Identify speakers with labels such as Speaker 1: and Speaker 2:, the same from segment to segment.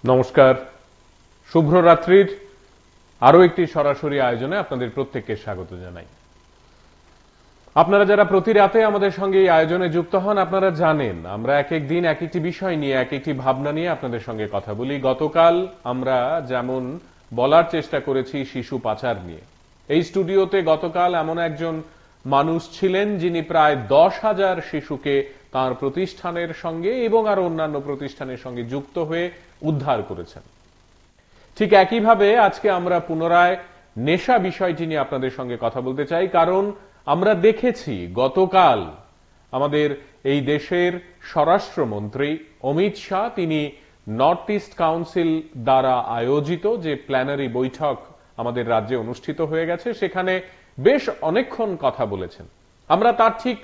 Speaker 1: নমস্কার, শুভ্র রাত্রির আরো একটি সরাসরি আয়োজনে আপনাদের প্রত্যেককে স্বাগত জানাই। আপনারা যারা প্রতি রাতে আমাদের সঙ্গে এই আয়োজনে যুক্ত হন, আপনারা জানেন আমরা এক এক দিন এক একটি বিষয় নিয়ে, এক একটি ভাবনা নিয়ে আপনাদের সঙ্গে কথা বলি। গতকাল আমরা যেমন বলার চেষ্টা করেছি শিশু পাচার নিয়ে, এই স্টুডিওতে গতকাল এমন একজন মানুষ ছিলেন যিনি প্রায় 10,000 শিশুকে তার প্রতিষ্ঠানের সঙ্গে এবং আরো অন্যান্য প্রতিষ্ঠানের সঙ্গে যুক্ত হয়ে উদ্ধার করেছেন। ঠিক একইভাবে আজকে আমরা পুনরায় নেশা বিষয়টি নিয়ে আপনাদের সঙ্গে কথা বলতে চাই, কারণ আমরা দেখেছি গতকাল আমাদের এই দেশের স্বরাষ্ট্রমন্ত্রী অমিত শাহ তিনি নর্থ ইস্ট কাউন্সিল দ্বারা আয়োজিত যে প্ল্যানারি বৈঠক আমাদের রাজ্যে অনুষ্ঠিত হয়ে গেছে, সেখানে বেশ অনেকক্ষণ কথা বলেছেন। আমরা তার ঠিক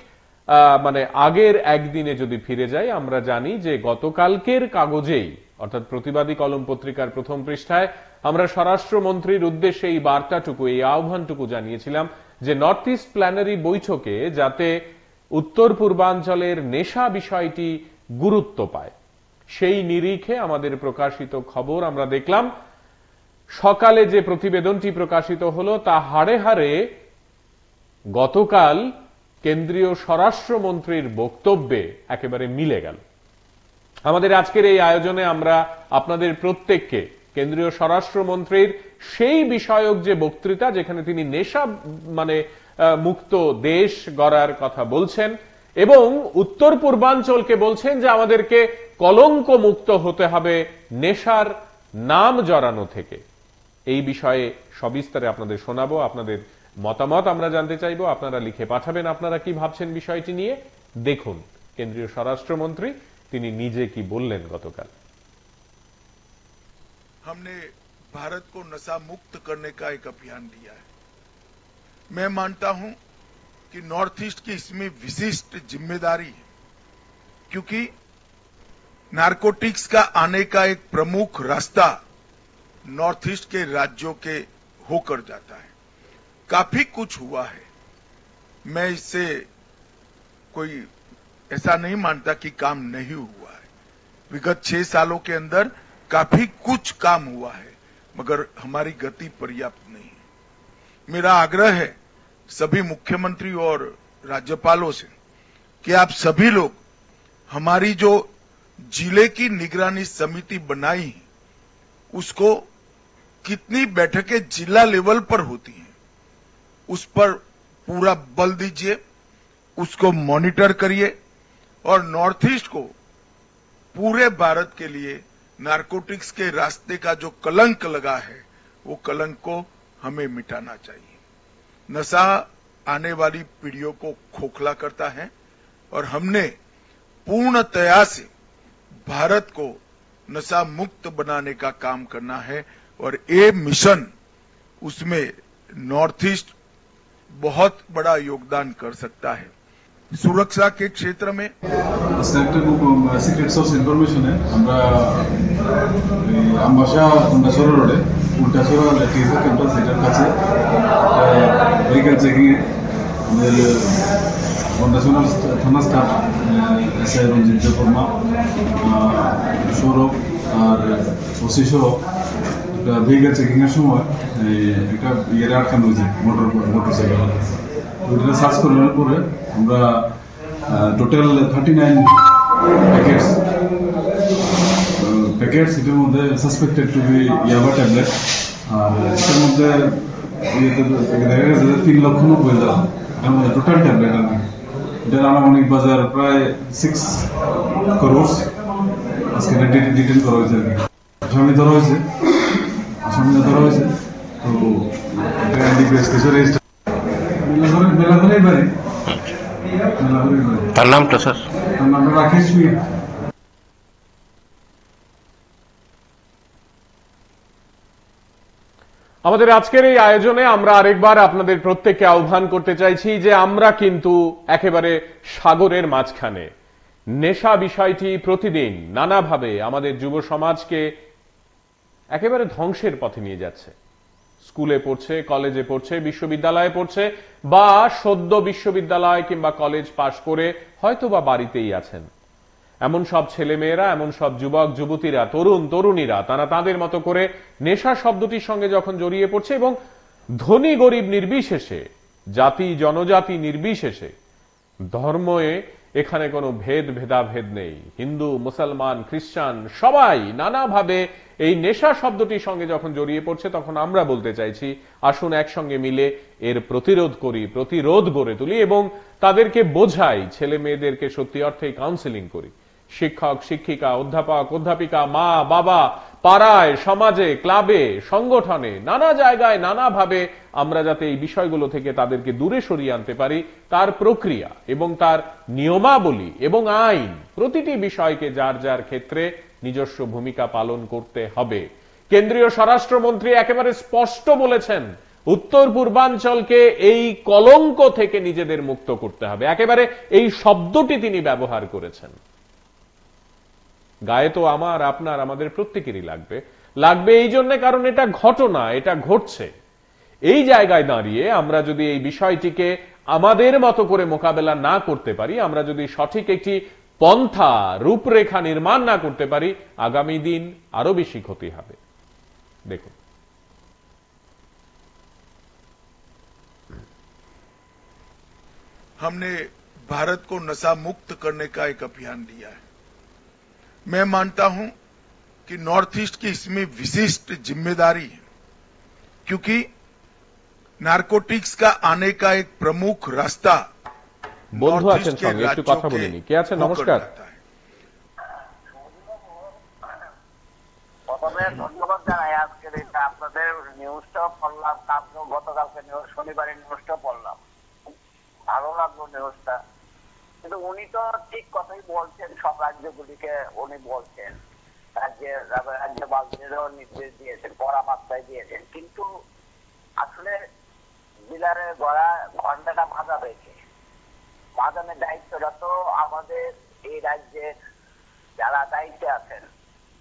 Speaker 1: আগের একদিনে যদি ফিরে যাই, আমরা জানি যে গতকালকের কাগজেই অর্থাৎ প্রতিবাদী কলম পত্রিকার প্রথম পৃষ্ঠায় আমরা স্বরাষ্ট্রমন্ত্রীর উদ্দেশ্যে এই বার্তাটুকু, এই আহ্বানটুকু জানিয়েছিলাম যে নর্থ ইস্ট প্ল্যানারি বৈঠকে যাতে উত্তর পূর্বাঞ্চলের নেশা বিষয়টি গুরুত্ব পায়, সেই নিরিখে আমাদের প্রকাশিত খবর আমরা দেখলাম। সকালে যে প্রতিবেদনটি প্রকাশিত হলো তা হাড়ে হাড়ে গতকাল কেন্দ্রীয় স্বরাষ্ট্রমন্ত্রীর বক্তব্যে একেবারে মিলে গেল। আমাদের আজকের এই আয়োজনে আমরা আপনাদের প্রত্যেককে কেন্দ্রীয় স্বরাষ্ট্রমন্ত্রীর সেই বিষয়ক যে বক্তৃতা, যেখানে তিনি নেশা মুক্ত দেশ গড়ার কথা বলছেন এবং উত্তর পূর্বাঞ্চলকে বলছেন যে আমাদেরকে কলঙ্ক মুক্ত হতে হবে নেশার নাম জড়ানো থেকে, এই বিষয়ে সবিস্তারে আপনাদের শোনাবো। আপনাদের মতামত আমরা জানতে চাইবো, আপনারা লিখে পাঠাবেন আপনারা কি ভাবছেন বিষয়টি নিয়ে। দেখুন কেন্দ্রীয় স্বরাষ্ট্রমন্ত্রী তিনি নিজে কি বললেন গতকাল।
Speaker 2: हमने भारत को नशा मुक्त करने का एक अभियान लिया है। मैं मानता हूं कि नॉर्थ ईस्ट की इसमें विशिष्ट जिम्मेदारी है, क्योंकि नारकोटिक्स का आने का एक प्रमुख रास्ता नॉर्थ ईस्ट के राज्यों के होकर जाता है। काफी कुछ हुआ है, मैं इससे कोई ऐसा नहीं मानता कि काम नहीं हुआ है। विगत 6 सालों के अंदर काफी कुछ काम हुआ है, मगर हमारी गति पर्याप्त नहीं है। मेरा आग्रह है सभी मुख्यमंत्री और राज्यपालों से कि आप सभी लोग हमारी जो जिले की निगरानी समिति बनाई है, उसको कितनी बैठकें जिला लेवल पर होती हैं उस पर पूरा बल दीजिए, उसको मॉनिटर करिए और नॉर्थ ईस्ट को पूरे भारत के लिए नारकोटिक्स के रास्ते का जो कलंक लगा है, वो कलंक को हमें मिटाना चाहिए। नशा आने वाली पीढ़ियों को खोखला करता है और हमने पूर्णतया से भारत को नशा मुक्त बनाने का काम करना है और ये मिशन, उसमें नॉर्थ ईस्ट बहुत बड़ा योगदान कर सकता है। सुरक्षा के क्षेत्र में
Speaker 3: সিক্রেট সোর্স ইনফরমেশনে আমরা আমবাসা কন্ডাসরা রোডে উল্টাসরা টিএসএ ক্যাম্পাস এটার কাছে ভেহিক্যাল চেকিং এ আমাদের কন্ডাসরা থানা স্টাফ এসআই রঞ্জিত দেববর্মা, সৌরভ আর ওসি সহ একটা ভেহিক্যাল চেকিং এর সময় একটা ইয়ের আটকানো হয়েছে মোটরসাইকেল। ওইটা সার্চ করার পরে আমরা টোটাল 39 প্যাকেটস এটার মধ্যে সাসপেক্টেড টু বি ইয়াবা ট্যাবলেট, আর এটার মধ্যে দেখা গেছে 3,90,000 এটার মধ্যে টোটাল ট্যাবলেট। এটার আনুমানিক বাজার প্রায় 6 crore। আজকে ডিটেন করা হয়েছে আর কি, আসামি ধরা হয়েছে তো এটা ডিপিএস কেসে রেজিস্টার। মেলাঘরের বাড়ি,
Speaker 4: তার নামটা স্যার?
Speaker 3: তার নামটা রাকেশ মির।
Speaker 1: আমাদের আজকের এই আয়োজনে আমরা আরেকবার আপনাদের প্রত্যেককে আহ্বান করতে চাইছি যে আমরা কিন্তু একেবারে সাগরের মাঝখানে। নেশা বিষয়টি প্রতিদিন নানাভাবে আমাদের যুব সমাজকে একেবারে ধ্বংসের পথে নিয়ে যাচ্ছে। স্কুলে পড়ছে, কলেজে পড়ছে, বিশ্ববিদ্যালয়ে পড়ছে, বা সদ্য বিশ্ববিদ্যালয় কিংবা কলেজ পাশ করে হয়তো বা বাড়িতেই আছেন। এমন সব ছেলেমেয়েরা, এমন সব যুবক যুবতীরা, তরুণ তরুণীরা তারা তাদের মতো করে নেশা শব্দটির সঙ্গে যখন জড়িয়ে পড়ছে এবং ধনী গরিব নির্বিশেষে, জাতি জনজাতি নির্বিশেষে, ধর্মে এখানে কোনো ভেদাভেদ নেই, হিন্দু মুসলমান খ্রিস্টান সবাই নানাভাবে এই নেশা শব্দটির সঙ্গে যখন জড়িয়ে পড়ছে, তখন আমরা বলতে চাইছি আসুন একসঙ্গে মিলে এর প্রতিরোধ করি, প্রতিরোধ গড়ে তুলি এবং তাদেরকে বোঝাই, ছেলে মেয়েদেরকে সত্যি অর্থেই কাউন্সেলিং করি। শিক্ষক শিক্ষিকা, অধ্যাপক অধ্যাপিকা, মা বাবা, পাড়ায়, সমাজে, ক্লাবে, সংগঠনে, নানা জায়গায় নানাভাবে আমরা যাতে এই বিষয়গুলো থেকে তাদেরকে দূরে সরিয়ে আনতে পারি, তার প্রক্রিয়া এবং তার নিয়মাবলী এবং আইন, প্রতিটি বিষয়কে যার যার ক্ষেত্রে নিজস্ব ভূমিকা পালন করতে হবে। কেন্দ্রীয় স্বরাষ্ট্রমন্ত্রী একেবারে স্পষ্ট বলেছেন, উত্তর পূর্বাঞ্চলকে এই কলঙ্ক থেকে নিজেদের মুক্ত করতে হবে। একেবারে এই শব্দটি তিনি ব্যবহার করেছেন। গায়ে তো আমার, আপনার, আমাদের প্রত্যেকেরই লাগবে এই জন্য, কারণ এটা ঘটনা, এটা ঘটছে। এই জায়গায় দাঁড়িয়ে আমরা যদি এই বিষয়টিকে আমাদের মতো করে মোকাবেলা না করতে পারি, আমরা যদি সঠিক একটি পন্থা রূপরেখা নির্মাণ না করতে পারি, আগামী দিন আরো বেশি ক্ষতি হবে। দেখুন,
Speaker 2: हमने भारत को नशा मुक्त करने का एक अभियान लिया है। मैं मानता हूं कि नॉर्थ ईस्ट की इसमें विशिष्ट जिम्मेदारी है, क्योंकि नारकोटिक्स का आने का एक प्रमुख रास्ता
Speaker 1: বন্ধু আছেন সঙ্গে, একটু কথা বলে নি। কে আছেন? নমস্কার।
Speaker 4: প্রথমে ধন্যবাদ জানাই, আজকের এটা আপনাদের নিউজটাও পড়লাম, তারপর গতকালকে শনিবারের নিউজটাও পড়লাম, ভালো লাগলো নিউজটা। কিন্তু উনি তো ঠিক কথাই বলছেন, সব রাজ্যগুলিকে উনি বলছেন, রাজ্যপালদেরও নির্দেশ দিয়েছেন, পরামর্শ দিয়েছেন, কিন্তু আসলে ডিলারের ঘন্টাটা বাধা হয়েছে। বাজানোর দায়িত্বটা তো আমাদের এই রাজ্যে যারা দায়িত্বে আছেন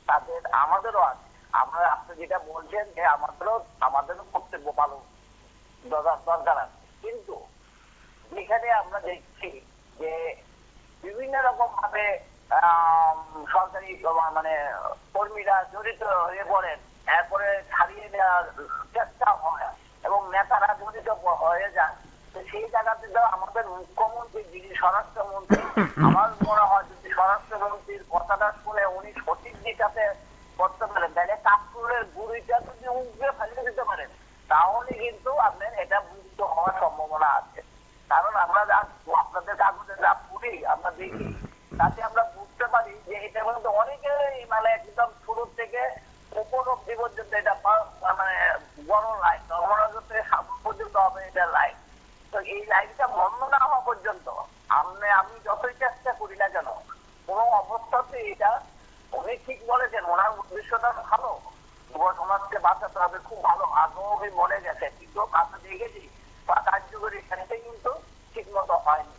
Speaker 4: তাদের, আমাদেরও আছে। আমরা, আপনি যেটা বলছেন যে আমাদেরও কর্তব্য পালন দরকার আছে, কিন্তু যেখানে আমরা দেখছি যে বিভিন্ন রকম ভাবে সরকারি মানে কর্মীরা জড়িত হয়ে পড়েন, এরপরে ছাড়িয়ে নেওয়ার চেষ্টা হয় এবং নেতারা জড়িত হয়ে যান, সেই জায়গাতে তো আমাদের মুখ্যমন্ত্রী, যিনি স্বরাষ্ট্রমন্ত্রী, আমার মনে হয় যদি স্বরাষ্ট্রমন্ত্রীর কথাটা শুনে উনি সঠিক দিকটাতে করতে পারেন, তাহলে কাপড়ের গুড়িটা যদি উগড়ে ফেলে দিতে পারেন, তাহলে কিন্তু আপনার এটা মুক্ত হওয়ার সম্ভাবনা আছে। কারণ আমরা আপনাদের কাগজে যা পড়ি, আমরা দেখি, তাতে আমরা বুঝতে পারি যে এটা কিন্তু অনেকেই মানে একদম শুরু থেকে উপর অব্দি পর্যন্ত এটা মানে বড় লাইন, ধর্মরাজতে পর্যন্ত হবে এটা লাইন। তো এই লাইনটা বন্ধ না হওয়া পর্যন্ত আমি যতই চেষ্টা করি না কেন, কোনো অবস্থাতে এটা, উনি ঠিক বলেছেন, ওনার উদ্দেশ্যটা ভালো, যুব সমাজকে বাঁচাতে হবে, খুব ভালো, আগেও বলে গেছে, কিন্তু আমরা দেখেছি বা কার্যকরী সেটাই কিন্তু ঠিক মতো হয়নি।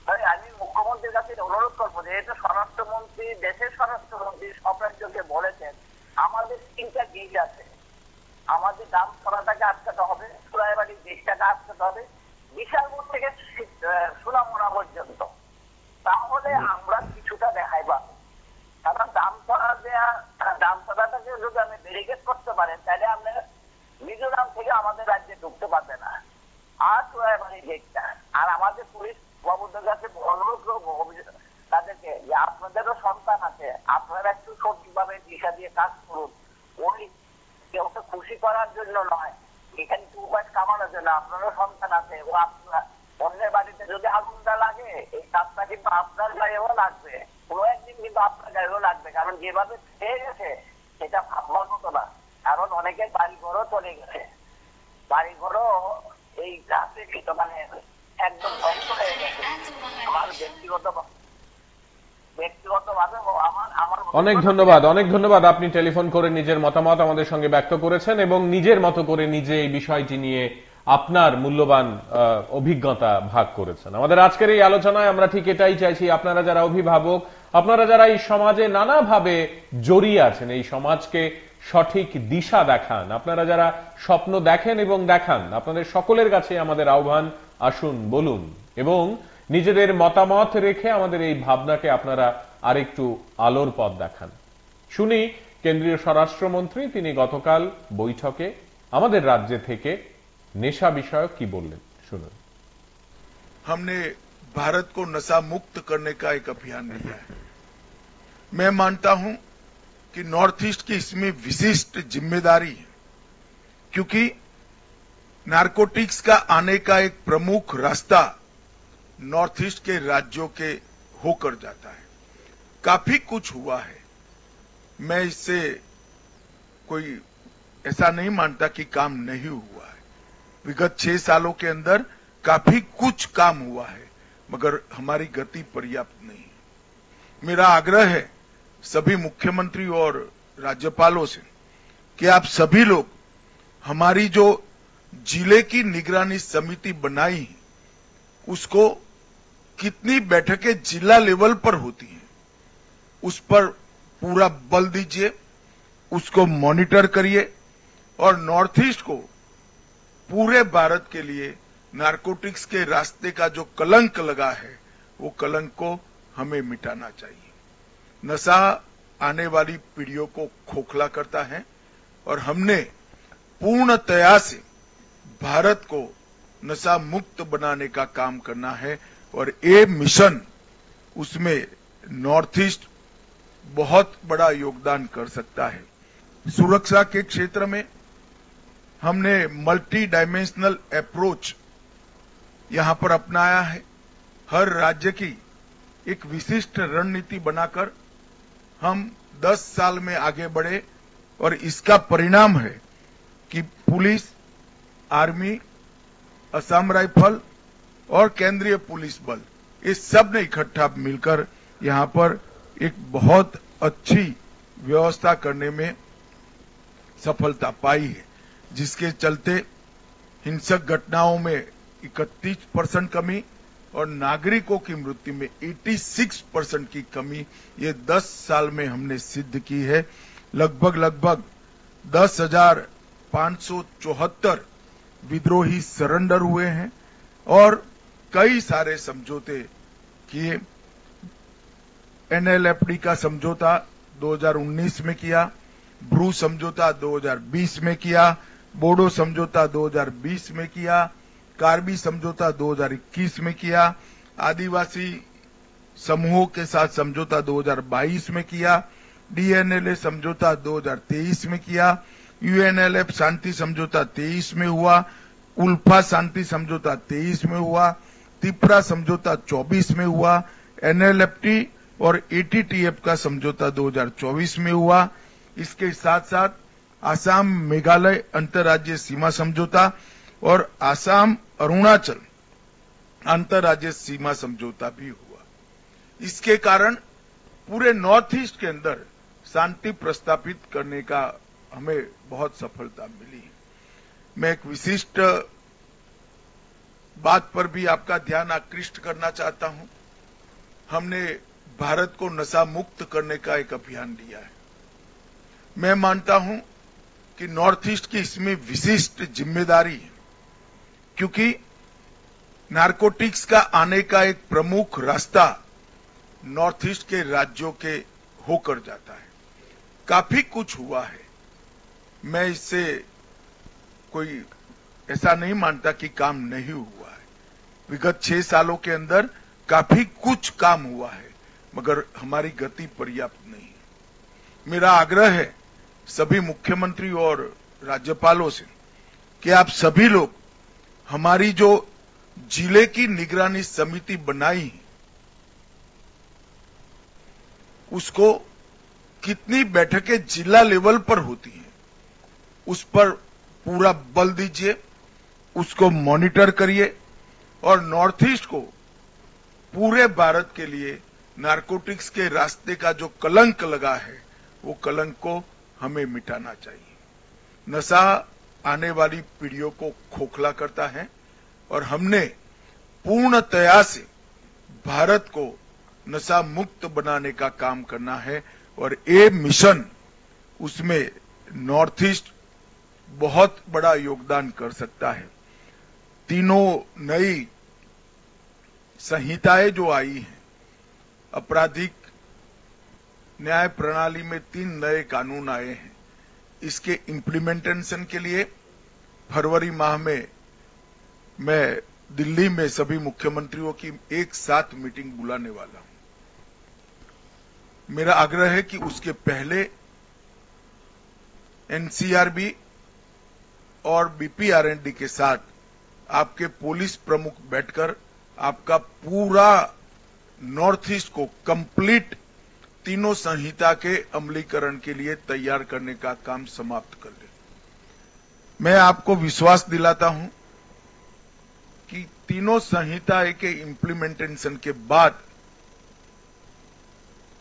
Speaker 4: তাই আমি মুখ্যমন্ত্রীর কাছে অনুরোধ করবো যে এটা স্বরাষ্ট্রমন্ত্রী, দেশের স্বরাষ্ট্রমন্ত্রী সব রাজ্যকে বলেছেন, আমাদের 3টা গেট আছে, আমাদের দাম ছড়াটাকে আটকাতে হবে, সুরাইবাড়ির দেশটাকে আটকাতে হবে, বিশালপুর থেকে সোনামুড়া পর্যন্ত, তাহলে আমরা কিছুটা দেখাই পাবো। কারণ দাম ছড়াটাকে যদি আপনি ব্যারিকেড করতে পারেন, তাহলে আপনার মিজোরাম থেকে আমাদের রাজ্যে ঢুকতে পারবে না, আর সুরাইবাড়ির গেটটা। আর আমাদের পুলিশ বাবুদের কাছে অনুরোধ করবো তাদেরকে যে আপনাদেরও সন্তান আছে, আপনারা একটু সঠিকভাবে দিশা দিয়ে কাজ করুন। ওই কেউকে খুশি করার জন্য নয়, এখানে 2 পয়সা কামানোর জন্য। আপনারও সন্তান আছে, ও আপনার অন্যের বাড়িতে যদি আগুনটা লাগে, এই কাজটা কিন্তু আপনার গায়েও লাগবে, কোনো একদিন কিন্তু আপনার গায়েও লাগবে। কারণ যেভাবে খেয়ে গেছে সেটা ভাববার মতো না। কারণ অনেকের বাড়ি ঘরও চলে গেছে, বাড়ি ঘরও এই গাছে মানে একদম ধ্বংস হয়ে গেছে। আমার ব্যক্তিগতভাবে
Speaker 1: অনেক ধন্যবাদ। আপনি টেলিফোন করে নিজের মতামত আমাদের সঙ্গে ব্যক্ত করেছেন এবং নিজের মতো করে নিজে এই বিষয়টি নিয়ে আপনার মূল্যবান অভিজ্ঞতা ভাগ করেছেন। আমাদের আজকের এই আলোচনায় আমরা ঠিক এটাই চাইছি, আপনারা যারা অভিভাবক, আপনারা যারা এই সমাজে নানাভাবে জড়িয়ে আছেন, এই সমাজকে সঠিক দিশা দেখান, আপনারা যারা স্বপ্ন দেখেন এবং দেখান, আপনাদের সকলের কাছে আমাদের আহ্বান, আসুন বলুন এবং নিজেদের মতামত রেখে আমাদের এই ভাবনাকে আপনারা আরেকটু আলোর পথ দেখান। শুনি কেন্দ্রীয় স্বরাষ্ট্রমন্ত্রী তিনি গতকাল বৈঠকে আমাদের রাজ্য থেকে নেশা বিষয়ক কি বললেন, শুনুন।
Speaker 2: हमने भारत को नशा मुक्त करने का एक अभियान लिया है। मैं मानता हूं कि नॉर्थ ईस्ट की इसमें विशिष्ट जिम्मेदारी है, क्योंकि नारकोटिक्स का आने का एक प्रमुख रास्ता नॉर्थ ईस्ट के राज्यों के होकर जाता है। काफी कुछ हुआ है, मैं इससे कोई ऐसा नहीं मानता कि काम नहीं हुआ है। विगत 6 सालों के अंदर काफी कुछ काम हुआ है, मगर हमारी गति पर्याप्त नहीं है। मेरा आग्रह है सभी मुख्यमंत्री और राज्यपालों से कि आप सभी लोग हमारी जो जिले की निगरानी समिति बनाई है उसको कितनी बैठकें जिला लेवल पर होती हैं उस पर पूरा बल दीजिए, उसको मॉनिटर करिए और नॉर्थ ईस्ट को पूरे भारत के लिए नारकोटिक्स के रास्ते का जो कलंक लगा है वो कलंक को हमें मिटाना चाहिए। नशा आने वाली पीढ़ियों को खोखला करता है और हमने पूर्णतया से भारत को नशा मुक्त बनाने का काम करना है और ये मिशन उसमें नॉर्थ ईस्ट बहुत बड़ा योगदान कर सकता है। सुरक्षा के क्षेत्र में हमने मल्टी डायमेंशनल अप्रोच यहां पर अपनाया है। हर राज्य की एक विशिष्ट रणनीति बनाकर हम 10 साल में आगे बढ़े और इसका परिणाम है कि पुलिस, आर्मी, असम राइफल और केंद्रीय पुलिस बल इस सब ने इकट्ठा मिलकर यहां पर एक बहुत अच्छी व्यवस्था करने में सफलता पाई है, जिसके चलते हिंसक घटनाओं में 31% कमी और नागरिकों की मृत्यु में 86% की कमी ये 10 साल में हमने सिद्ध की है। लगभग 10,574 विद्रोही सरेंडर हुए हैं और कई सारे समझौते किए। NLFD का समझौता 2019 में किया, ब्रू समझौता 2020 में किया, बोडो समझौता 2020 में किया, कार्बी समझौता 2021 में किया, आदिवासी समूहों के साथ समझौता 2022 में किया, DNLA समझौता 2023 में किया, UNLF शांति समझौता 23 में हुआ, उल्फा शांति समझौता 23 में हुआ, त्रिपुरा समझौता 24 में हुआ, NLFT और ATTF का समझौता 2024 में हुआ। इसके साथ साथ आसाम मेघालय अंतर्राज्यीय सीमा समझौता और आसाम अरुणाचल अंतर्राज्यीय सीमा समझौता भी हुआ। इसके कारण पूरे नॉर्थ ईस्ट के अंदर शांति प्रस्थापित करने का हमें बहुत सफलता मिली है। मैं एक विशिष्ट बात पर भी आपका ध्यान आकृष्ट करना चाहता हूं। हमने भारत को नशा मुक्त करने का एक अभियान लिया है। मैं मानता हूं कि नॉर्थ ईस्ट की इसमें विशिष्ट जिम्मेदारी है, क्योंकि नारकोटिक्स का आने का एक प्रमुख रास्ता नॉर्थ ईस्ट के राज्यों के होकर जाता है। काफी कुछ हुआ है, मैं इससे कोई ऐसा नहीं मानता कि काम नहीं हुआ है। विगत 6 सालों के अंदर काफी कुछ काम हुआ है, मगर हमारी गति पर्याप्त नहीं है। मेरा आग्रह है सभी मुख्यमंत्री और राज्यपालों से कि आप सभी लोग हमारी जो जिले की निगरानी समिति बनाई है उसको कितनी बैठकें जिला लेवल पर होती हैं उस पर पूरा बल दीजिए, उसको मॉनिटर करिए और नॉर्थ ईस्ट को पूरे भारत के लिए नारकोटिक्स के रास्ते का जो कलंक लगा है वो कलंक को हमें मिटाना चाहिए। नशा आने वाली पीढ़ियों को खोखला करता है और हमने पूर्णतया से भारत को नशा मुक्त बनाने का काम करना है और ये मिशन उसमें नॉर्थ ईस्ट बहुत बड़ा योगदान कर सकता है। तीनों नई संहिताएं जो आई हैं, आपराधिक न्याय प्रणाली में 3 नए कानून आए हैं। इसके इम्प्लीमेंटेशन के लिए फरवरी माह में मैं दिल्ली में सभी मुख्यमंत्रियों की एक साथ मीटिंग बुलाने वाला हूं। मेरा आग्रह है कि उसके पहले एनसीआरबी और बीपीआरएनडी के साथ आपके पुलिस प्रमुख बैठकर आपका पूरा नॉर्थ ईस्ट को कंप्लीट तीनों संहिता के अमलीकरण के लिए तैयार करने का काम समाप्त कर ले। मैं आपको विश्वास दिलाता हूं कि तीनों संहिता के इम्प्लीमेंटेशन के बाद,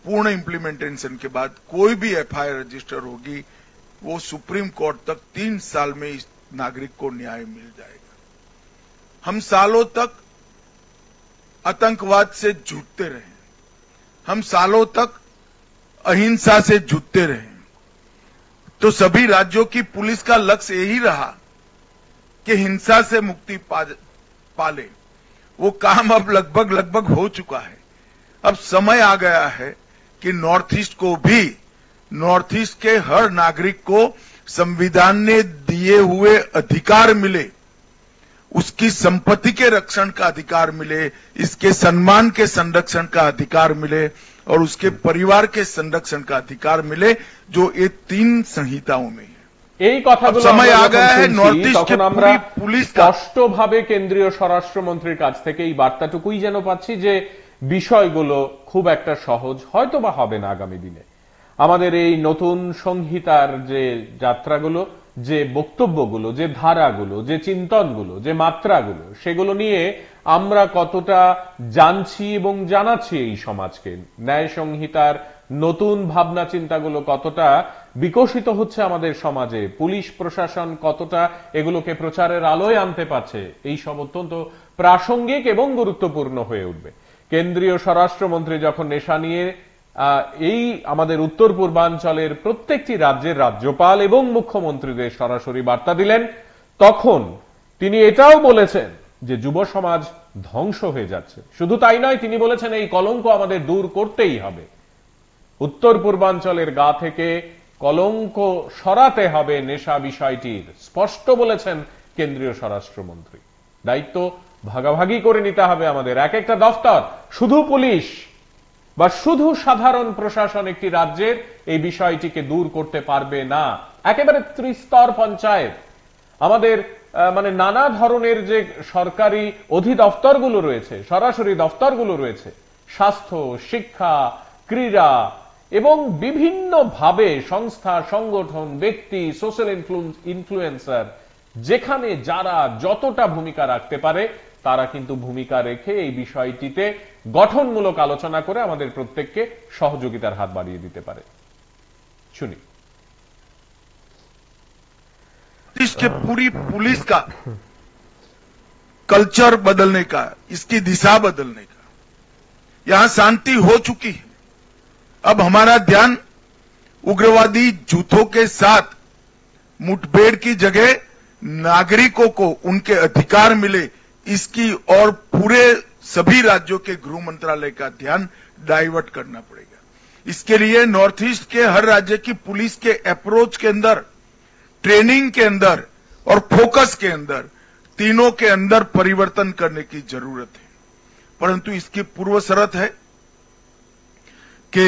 Speaker 2: पूर्ण इम्प्लीमेंटेशन के बाद कोई भी एफआईआर रजिस्टर होगी, वो सुप्रीम कोर्ट तक 3 साल में इस नागरिक को न्याय मिल जाएगा। हम सालों तक आतंकवाद से जूझते रहे, हम सालों तक अहिंसा से जूझते रहे, तो सभी राज्यों की पुलिस का लक्ष्य यही रहा कि हिंसा से मुक्ति पाले। वो काम अब लगभग हो चुका है। अब समय आ गया है कि नॉर्थ ईस्ट को भी, नॉर्थ ईस्ट के हर नागरिक को संविधान ने दिए हुए अधिकार मिले, उसकी संपत्ति के रक्षण का अधिकार मिले, इसके सम्मान के संरक्षण का अधिकार मिले और उसके परिवार के संरक्षण का अधिकार मिले, जो ये 3 संहिताओं में है।
Speaker 1: এই কথাগুলো
Speaker 2: समय आ गया है
Speaker 1: শুনছি,
Speaker 2: नॉर्थ ईस्ट के
Speaker 1: তখন আমরা
Speaker 2: पूरी पुलिस का
Speaker 1: স্পষ্টভাবে কেন্দ্রীয় স্বরাষ্ট্রমন্ত্রীর কাছ থেকে এই বার্তাটুকুই যেন পাচ্ছি যে বিষয়গুলো খুব একটা সহজ হয়তো বা হবে না আগামী দিনে। আমাদের এই নতুন সংহিতার যে যাত্রাগুলো, যে বক্তব্যগুলো, যে ধারাগুলো, যে চিন্তনগুলো, যে মাত্রাগুলো, সেগুলো নিয়ে আমরা কতটা জানছি এবং জানাচ্ছি এই সমাজকে, ন্যায় সংহিতার নতুন ভাবনা চিন্তাগুলো কতটা বিকশিত হচ্ছে আমাদের সমাজে, পুলিশ প্রশাসন কতটা এগুলোকে প্রচারের আলোয় আনতে পারছে, এই সব অত্যন্ত প্রাসঙ্গিক এবং গুরুত্বপূর্ণ হয়ে উঠবে। কেন্দ্রীয় স্বরাষ্ট্রমন্ত্রী যখন নেশা নিয়ে এই আমাদের উত্তর পূর্বাঞ্চলের প্রত্যেকটি রাজ্যের রাজ্যপাল এবং মুখ্যমন্ত্রীদের সরাসরি বার্তা দিলেন, তখন তিনি এটাও বলেছেন যে যুব সমাজ ধ্বংস হয়ে যাচ্ছে। শুধু তাই নয়, তিনি বলেছেন এই কলঙ্ক আমাদের দূর করতেই হবে, উত্তর পূর্বাঞ্চলের গা থেকে কলঙ্ক সরাতে হবে নেশা বিষয়টির, স্পষ্ট বলেছেন কেন্দ্রীয় স্বরাষ্ট্রমন্ত্রী। দায়িত্ব ভাগাভাগি করে নিতে হবে আমাদের। এক একটা দফতর, শুধু পুলিশ বা শুধু সাধারণ প্রশাসন একটি রাজ্যের এই বিষয়টিকে দূর করতে পারবে না। একেবারে ত্রিস্তর পঞ্চায়েত, আমাদের মানে নানা ধরনের যে সরকারি অধিদপ্তরগুলো রয়েছে, সরাসরি দপ্তরগুলো রয়েছে, স্বাস্থ্য, শিক্ষা, ক্রীড়া এবং বিভিন্ন ভাবে সংস্থা, সংগঠন, ব্যক্তি, সোশ্যাল ইনফ্লুয়েন্সার, যেখানে যারা যতটা ভূমিকা রাখতে পারে তারা কিন্তু ভূমিকা রেখে এই বিষয়টিতে গঠনমূলক আলোচনা করে আমাদের প্রত্যেককে সহযোগিতার হাত বাড়িয়ে দিতে পারে। শুনি।
Speaker 2: इसके पूरी पुलिस का कल्चर बदलने का, इसकी दिशा बदलने का, यहां शांति हो चुकी है। अब हमारा ध्यान उग्रवादी जूथों के साथ मुठभेड़ की जगह नागरिकों को उनके अधिकार मिले, इसकी और पूरे सभी राज्यों के गृह मंत्रालय का ध्यान डाइवर्ट करना पड़ेगा। इसके लिए नॉर्थ ईस्ट के हर राज्य की पुलिस के अप्रोच के अंदर, ट्रेनिंग के अंदर और फोकस के अंदर, तीनों के अंदर परिवर्तन करने की जरूरत है। परंतु इसकी पूर्व शर्त है कि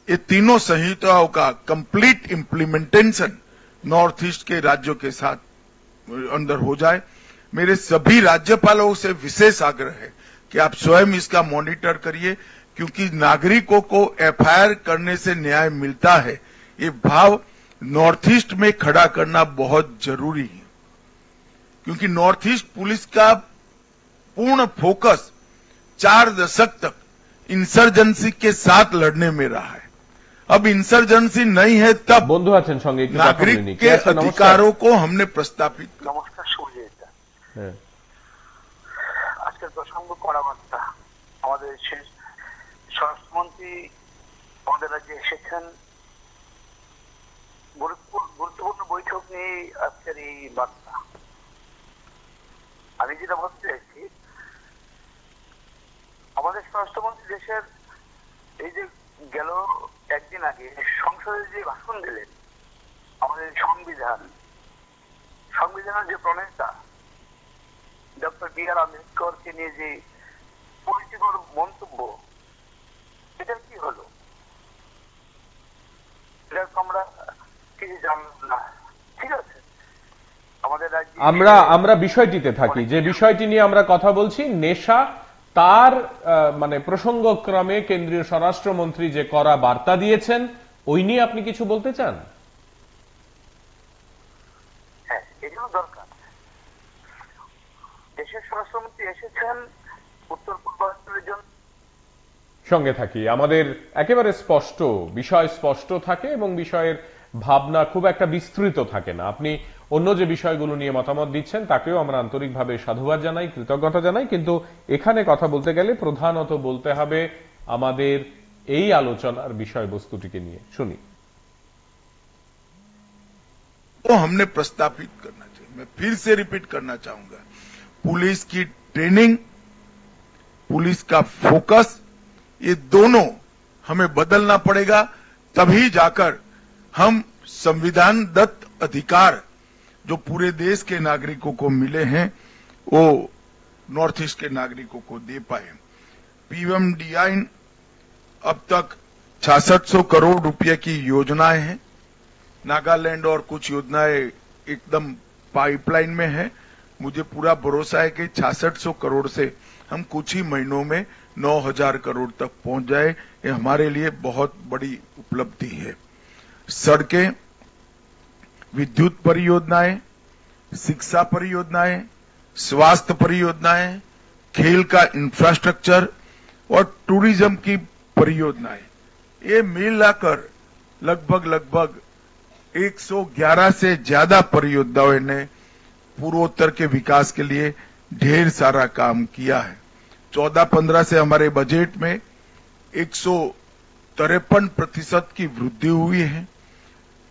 Speaker 2: ये तीनों संहिताओं का कंप्लीट इंप्लीमेंटेशन नॉर्थ ईस्ट के राज्यों के साथ अंदर हो जाए। मेरे सभी राज्यपालों से विशेष आग्रह है कि आप स्वयं इसका मॉनिटर करिए, क्योंकि नागरिकों को एफआईआर करने से न्याय मिलता है, ये भाव नॉर्थ ईस्ट में खड़ा करना बहुत जरूरी है। क्योंकि नॉर्थ ईस्ट पुलिस का पूर्ण फोकस 4 दशक तक इंसर्जेंसी के साथ लड़ने में रहा है। अब इंसर्जेंसी नहीं है, तब
Speaker 1: বন্ধু আছেন সঙ্গে,
Speaker 2: नागरिक के अधिकारों को हमने प्रस्तापित किया।
Speaker 5: নমস্কার সুজিত,
Speaker 1: হ্যাঁ,
Speaker 5: আজকের প্রসঙ্গ করা বার্তা। আমাদের শেষ স্বরাষ্ট্রমন্ত্রী আমাদের রাজ্যে এসেছেন, গুরুত্বপূর্ণ বৈঠক নিয়ে আজকের এই বার্তা। আমি যেটা বলতে চাইছি, স্বরাষ্ট্রমন্ত্রী দেশের এই যে গেল একদিন আগে সংসদে যে ভাষণ দিলেন, আমাদের সংবিধানের যে প্রণেতা ডক্টর বি.আর. আম্বেদকরকে নিয়ে যে পরিচিকর মন্তব্য, এটা কি হলো? এটা তো আমরা কিছু জানলাম না। ঠিক আছে, আমাদের রাজ্যে
Speaker 1: আমরা বিষয়টিতে থাকি, যে বিষয়টি নিয়ে আমরা কথা বলছি, নেশা, তার মানে প্রসঙ্গক্রমে কেন্দ্রীয় স্বরাষ্ট্রমন্ত্রী যে কড়া বার্তা দিয়েছেন, ওই নিয়ে আপনি কিছু বলতে চান?
Speaker 5: হ্যাঁ, এগুলো দরকার। দেশের স্বরাষ্ট্রমন্ত্রী এসেছেন উত্তর পূর্বাঞ্চলের জন্য।
Speaker 1: সঙ্গে থাকি, আমাদের একেবারে স্পষ্ট বিষয় স্পষ্ট থাকে এবং বিষয়ের ভাবনা খুব একটা বিস্তৃত থাকে না। আপনি অন্য যে বিষয়গুলো নিয়ে মতামত দিচ্ছেন তাকেও আমরা আন্তরিকভাবে সাধুবাদ জানাই, কৃতজ্ঞতা জানাই, কিন্তু এখানে কথা বলতে গেলে প্রধানত বলতে হবে আমাদের এই আলোচনার বিষয়বস্তুটিকে নিয়ে। শুনি।
Speaker 2: तो हमने प्रस्तावित करना चाहिए। मैं फिर से रिपीट करना चाहूंगा, पुलिस की ट्रेनिंग, पुलिस का फोकस, ये दोनों हमें बदलना पड़ेगा। तभी जाकर हम संविधान दत्त अधिकार जो पूरे देश के नागरिकों को मिले हैं वो नॉर्थ ईस्ट के नागरिकों को दे पाए। पीएमडीआई अब तक 6600 करोड़ रुपए की योजनाएं हैं। नागालैंड और कुछ योजनाएं एकदम पाइपलाइन में है। मुझे पूरा भरोसा है कि 6600 करोड़ से हम कुछ ही महीनों में 9000 करोड़ तक पहुंच जाए। ये हमारे लिए बहुत बड़ी उपलब्धि है। सड़कें, विद्युत परियोजनाएं, शिक्षा परियोजनाएं, स्वास्थ्य परियोजनाएं, खेल का इंफ्रास्ट्रक्चर और टूरिज्म की परियोजनाएं, ये मिलाकर लगभग 111 से ज्यादा परियोजनाओं ने पूर्वोत्तर के विकास के लिए ढेर सारा काम किया है। 14-15 से हमारे बजट में 153% की वृद्धि हुई है।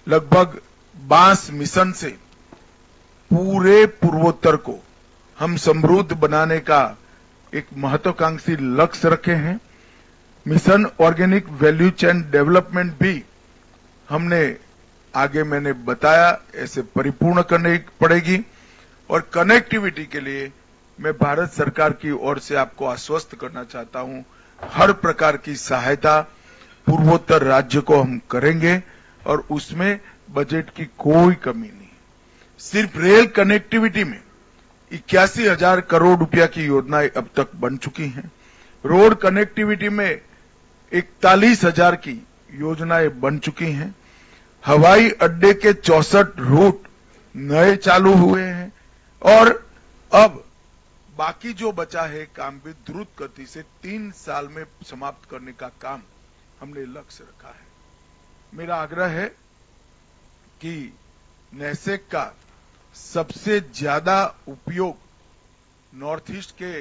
Speaker 2: लगभग 22 मिशन से पूरे पूर्वोत्तर को हम समृद्ध बनाने का एक महत्वाकांक्षी लक्ष्य रखे हैं। Mission organic value chain development भी हमने आगे मैंने बताया ऐसे परिपूर्ण करनी पड़ेगी। और कनेक्टिविटी के लिए मैं भारत सरकार की ओर से आपको आश्वस्त करना चाहता हूं, हर प्रकार की सहायता पूर्वोत्तर राज्य को हम करेंगे और उसमें बजट की कोई कमी नहीं। सिर्फ रेल कनेक्टिविटी में 81,000 करोड़ रुपया की योजनाएं अब तक बन चुकी हैं। रोड कनेक्टिविटी में 41,000 की योजनाएं बन चुकी हैं। हवाई अड्डे के 64 रूट नए चालू हुए हैं और अब बाकी जो बचा है काम भी द्रुत गति से 3 साल में समाप्त करने का काम हमने लक्ष्य रखा है। मेरा आग्रह है कि नेसेक का सबसे ज्यादा उपयोग नॉर्थ ईस्ट के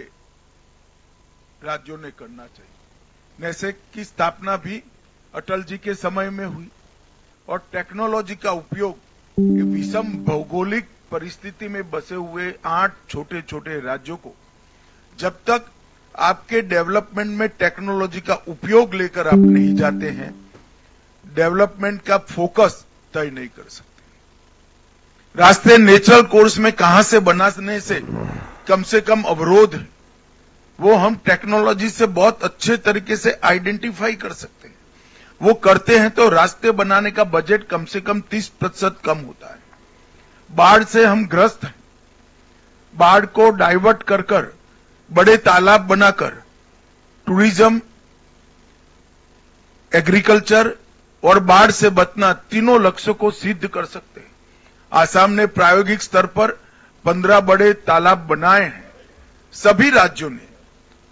Speaker 2: राज्यों ने करना चाहिए। नेसेक की स्थापना भी अटल जी के समय में हुई और टेक्नोलॉजी का उपयोग विषम भौगोलिक परिस्थिति में बसे हुए 8 छोटे छोटे राज्यों को जब तक आपके डेवलपमेंट में टेक्नोलॉजी का उपयोग लेकर आप नहीं जाते हैं, डेवलपमेंट का फोकस तय नहीं कर सकते। रास्ते नेचुरल कोर्स में कहां से बनाने से कम अवरोध है, वो हम टेक्नोलॉजी से बहुत अच्छे तरीके से आइडेंटिफाई कर सकते हैं। वो करते हैं तो रास्ते बनाने का बजट कम से कम 30% कम होता है। बाढ़ से हम ग्रस्त हैं। बाढ़ को डाइवर्ट कर बड़े तालाब बनाकर टूरिज्म, एग्रीकल्चर और बाढ़ से बचना तीनों लक्ष्यों को सिद्ध कर सकते हैं। आसाम ने प्रायोगिक स्तर पर 15 बड़े तालाब बनाए हैं। सभी राज्यों ने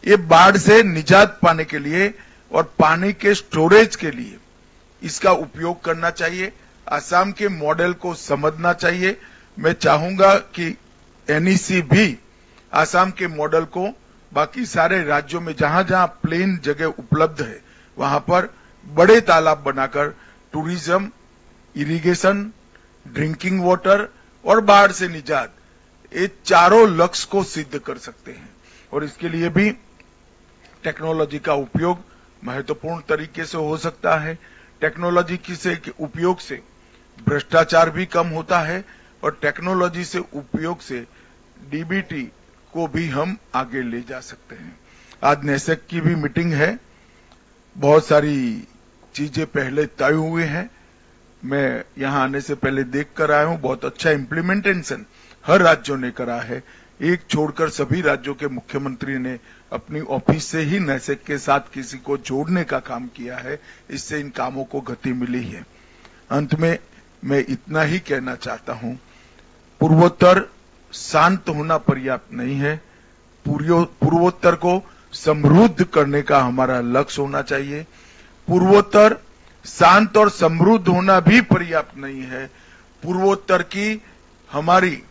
Speaker 2: ये बाढ़ से निजात पाने के लिए और पानी के स्टोरेज के लिए इसका उपयोग करना चाहिए। आसाम के मॉडल को समझना चाहिए। मैं चाहूंगा कि एनईसी भी आसाम के मॉडल को बाकी सारे राज्यों में जहां जहां प्लेन जगह उपलब्ध है वहां पर बड़े तालाब बनाकर टूरिज्म, इरिगेशन, ड्रिंकिंग वाटर और बाढ़ से निजात, ये चारों लक्ष्य को सिद्ध कर सकते हैं। और इसके लिए भी टेक्नोलॉजी का उपयोग महत्वपूर्ण तरीके से हो सकता है। टेक्नोलॉजी से उपयोग से भ्रष्टाचार भी कम होता है और टेक्नोलॉजी से उपयोग से डीबीटी को भी हम आगे ले जा सकते हैं। आज नेसेक की भी मीटिंग है, बहुत सारी चीजें पहले तय हुए हैं। मैं यहां आने से पहले देख कर आया हूं, बहुत अच्छा इम्प्लीमेंटेशन हर राज्यों ने करा है। एक छोड़कर सभी राज्यों के मुख्यमंत्री ने अपनी ऑफिस से ही नेसेक के साथ किसी को जोड़ने का काम किया है। इससे इन कामों को गति मिली है। अंत में मैं इतना ही कहना चाहता हूं, पूर्वोत्तर शांत होना पर्याप्त नहीं है। पूर्वोत्तर को समृद्ध करने का हमारा लक्ष्य होना चाहिए। पूर्वोत्तर शांत और समृद्ध होना भी पर्याप्त नहीं है। पूर्वोत्तर की हमारी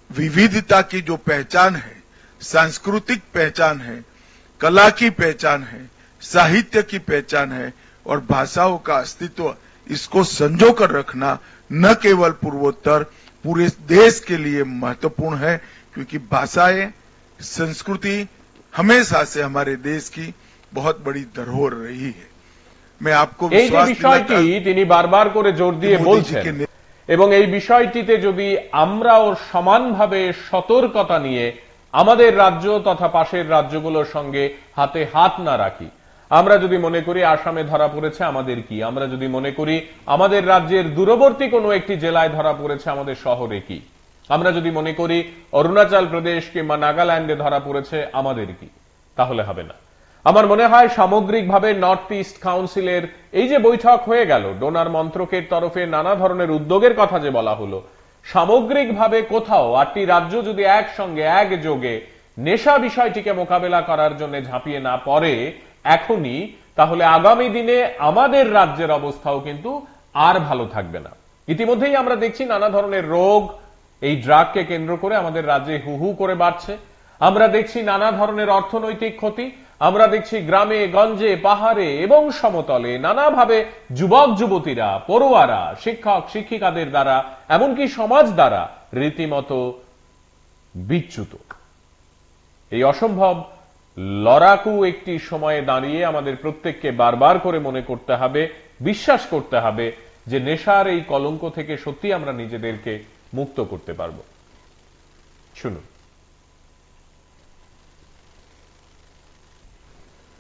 Speaker 2: विविधता की जो पहचान है, सांस्कृतिक पहचान है, कला की पहचान है, साहित्य की पहचान है और भाषाओं का अस्तित्व, इसको संजो कर रखना न केवल पूर्वोत्तर, पूरे देश के लिए महत्वपूर्ण है। क्योंकि भाषाएं, संस्कृति हमेशा से हमारे देश की बहुत बड़ी धरोहर रही है। मैं आपको
Speaker 1: এই যে বিষয়টি তিনি বারবার করে জোর দিয়ে বলছেন এবং এই বিষয়টিতে যদি আমরাও সমানভাবে সতর্কতা নিয়ে আমাদের রাজ্য তথা পাশের রাজ্যগুলোর সঙ্গে হাতে হাত না রাখি, আমরা যদি মনে করি আসামে ধরা পড়েছে আমাদের কি, আমরা যদি মনে করি আমাদের রাজ্যের দূরবর্তী কোনো একটি জেলায় ধরা পড়েছে আমাদের শহরে কি, আমরা যদি মনে করি অরুণাচল প্রদেশ কিংবা নাগাল্যান্ডে ধরা পড়েছে আমাদের কি, তাহলে হবে না। আমার মনে হয় সামগ্রিকভাবে নর্থ ইস্ট কাউন্সিলের এই যে বৈঠক হয়ে গেল, ডোনার মন্ত্রকের তরফে নানা ধরনের উদ্যোগের কথা যে বলা হলো, সামগ্রিকভাবে কোথাও 8টি রাজ্য যদি একসঙ্গে একযোগে নেশা বিষয়টিকে মোকাবেলা করার জন্য ঝাঁপিয়ে না পড়ে এখনই, তাহলে আগামী দিনে আমাদের রাজ্যের অবস্থাও কিন্তু আর ভালো থাকবে না। ইতিমধ্যেই আমরা দেখছি নানা ধরনের রোগ এই ড্রাগকে কেন্দ্র করে আমাদের রাজ্যে হু হু করে বাড়ছে। আমরা দেখছি নানা ধরনের অর্থনৈতিক ক্ষতি, আমরা দেখছি গ্রামে গঞ্জে পাহাড়ে এবং সমতলে নানাভাবে যুবক যুবতীরা, পড়ুয়ারা, শিক্ষক শিক্ষিকাদের দ্বারা এমনকি সমাজ দ্বারা রীতিমতো বিচ্যুত। এই অসম্ভব লড়াকু একটি সময়ে দাঁড়িয়ে আমাদের প্রত্যেককে বারবার করে মনে করতে হবে, বিশ্বাস করতে হবে যে নেশার এই কলঙ্ক থেকে সত্যি আমরা নিজেদেরকে মুক্ত করতে পারব। শুনুন।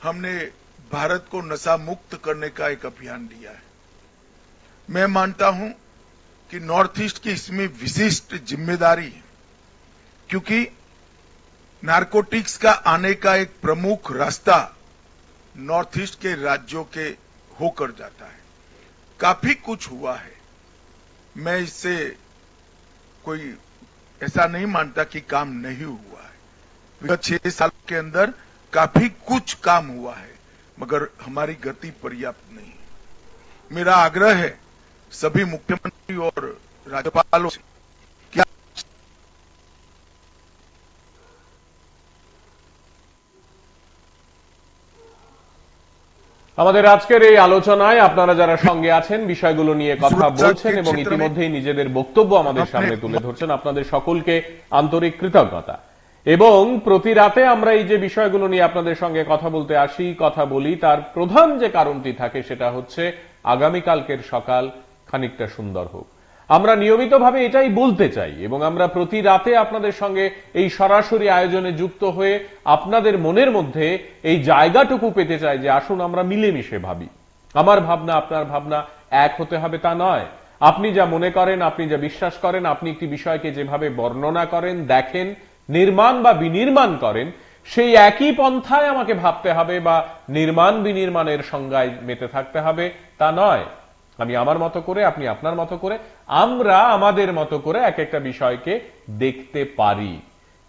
Speaker 2: हमने भारत को नशा मुक्त करने का एक अभियान लिया है। मैं मानता हूं कि नॉर्थ ईस्ट की इसमें विशिष्ट जिम्मेदारी है, क्योंकि नारकोटिक्स का आने का एक प्रमुख रास्ता नॉर्थ ईस्ट के राज्यों के होकर जाता है। काफी कुछ हुआ है, मैं इससे कोई ऐसा नहीं मानता कि काम नहीं हुआ है। विगत 6 साल के अंदर काफी कुछ काम हुआ है, मगर हमारी गति पर्याप्त नहीं है। मेरा आग्रह है सभी मुख्यमंत्री और राज्यपालों से कि
Speaker 1: আমাদের আজকের এই আলোচনায় আপনারা যারা সঙ্গে আছেন, বিষয়গুলো নিয়ে কথা বলছেন এবং ইতিমধ্যেই নিজেদের বক্তব্য আমাদের সামনে তুলে ধরছেন, আপনাদের সকলকে আন্তরিক কৃতজ্ঞতা। এবং প্রতি রাতে আমরা এই যে বিষয়গুলো নিয়ে আপনাদের সঙ্গে কথা বলতে আসি, কথা বলি, তার প্রধান যে কারণটি থাকে সেটা হচ্ছে আগামীকালকের সকাল খানিকটা সুন্দর হোক। আমরা নিয়মিতভাবে এটাই বলতে চাই এবং আমরা প্রতি রাতে আপনাদের সঙ্গে এই সরাসরি আয়োজনে যুক্ত হয়ে আপনাদের মনের মধ্যে এই জায়গাটুকু পেতে চাই যে আসুন আমরা মিলেমিশে ভাবি। আমার ভাবনা আপনার ভাবনা এক হতে হবে তা নয়। আপনি যা মনে করেন, আপনি যা বিশ্বাস করেন, আপনি একটি বিষয়কে যেভাবে বর্ণনা করেন, দেখেন, নির্মাণ বা বিনির্মাণ করেন, সেই একই পন্থায় আমাকে ভাবতে হবে বা নির্মাণ বিনির্মাণের সংজ্ঞায় মেতে থাকতে হবে তা নয়। আমি আমার মতো করে, আপনি আপনার মতো করে, আমরা আমাদের মতো করে এক একটা বিষয়কে দেখতে পারি।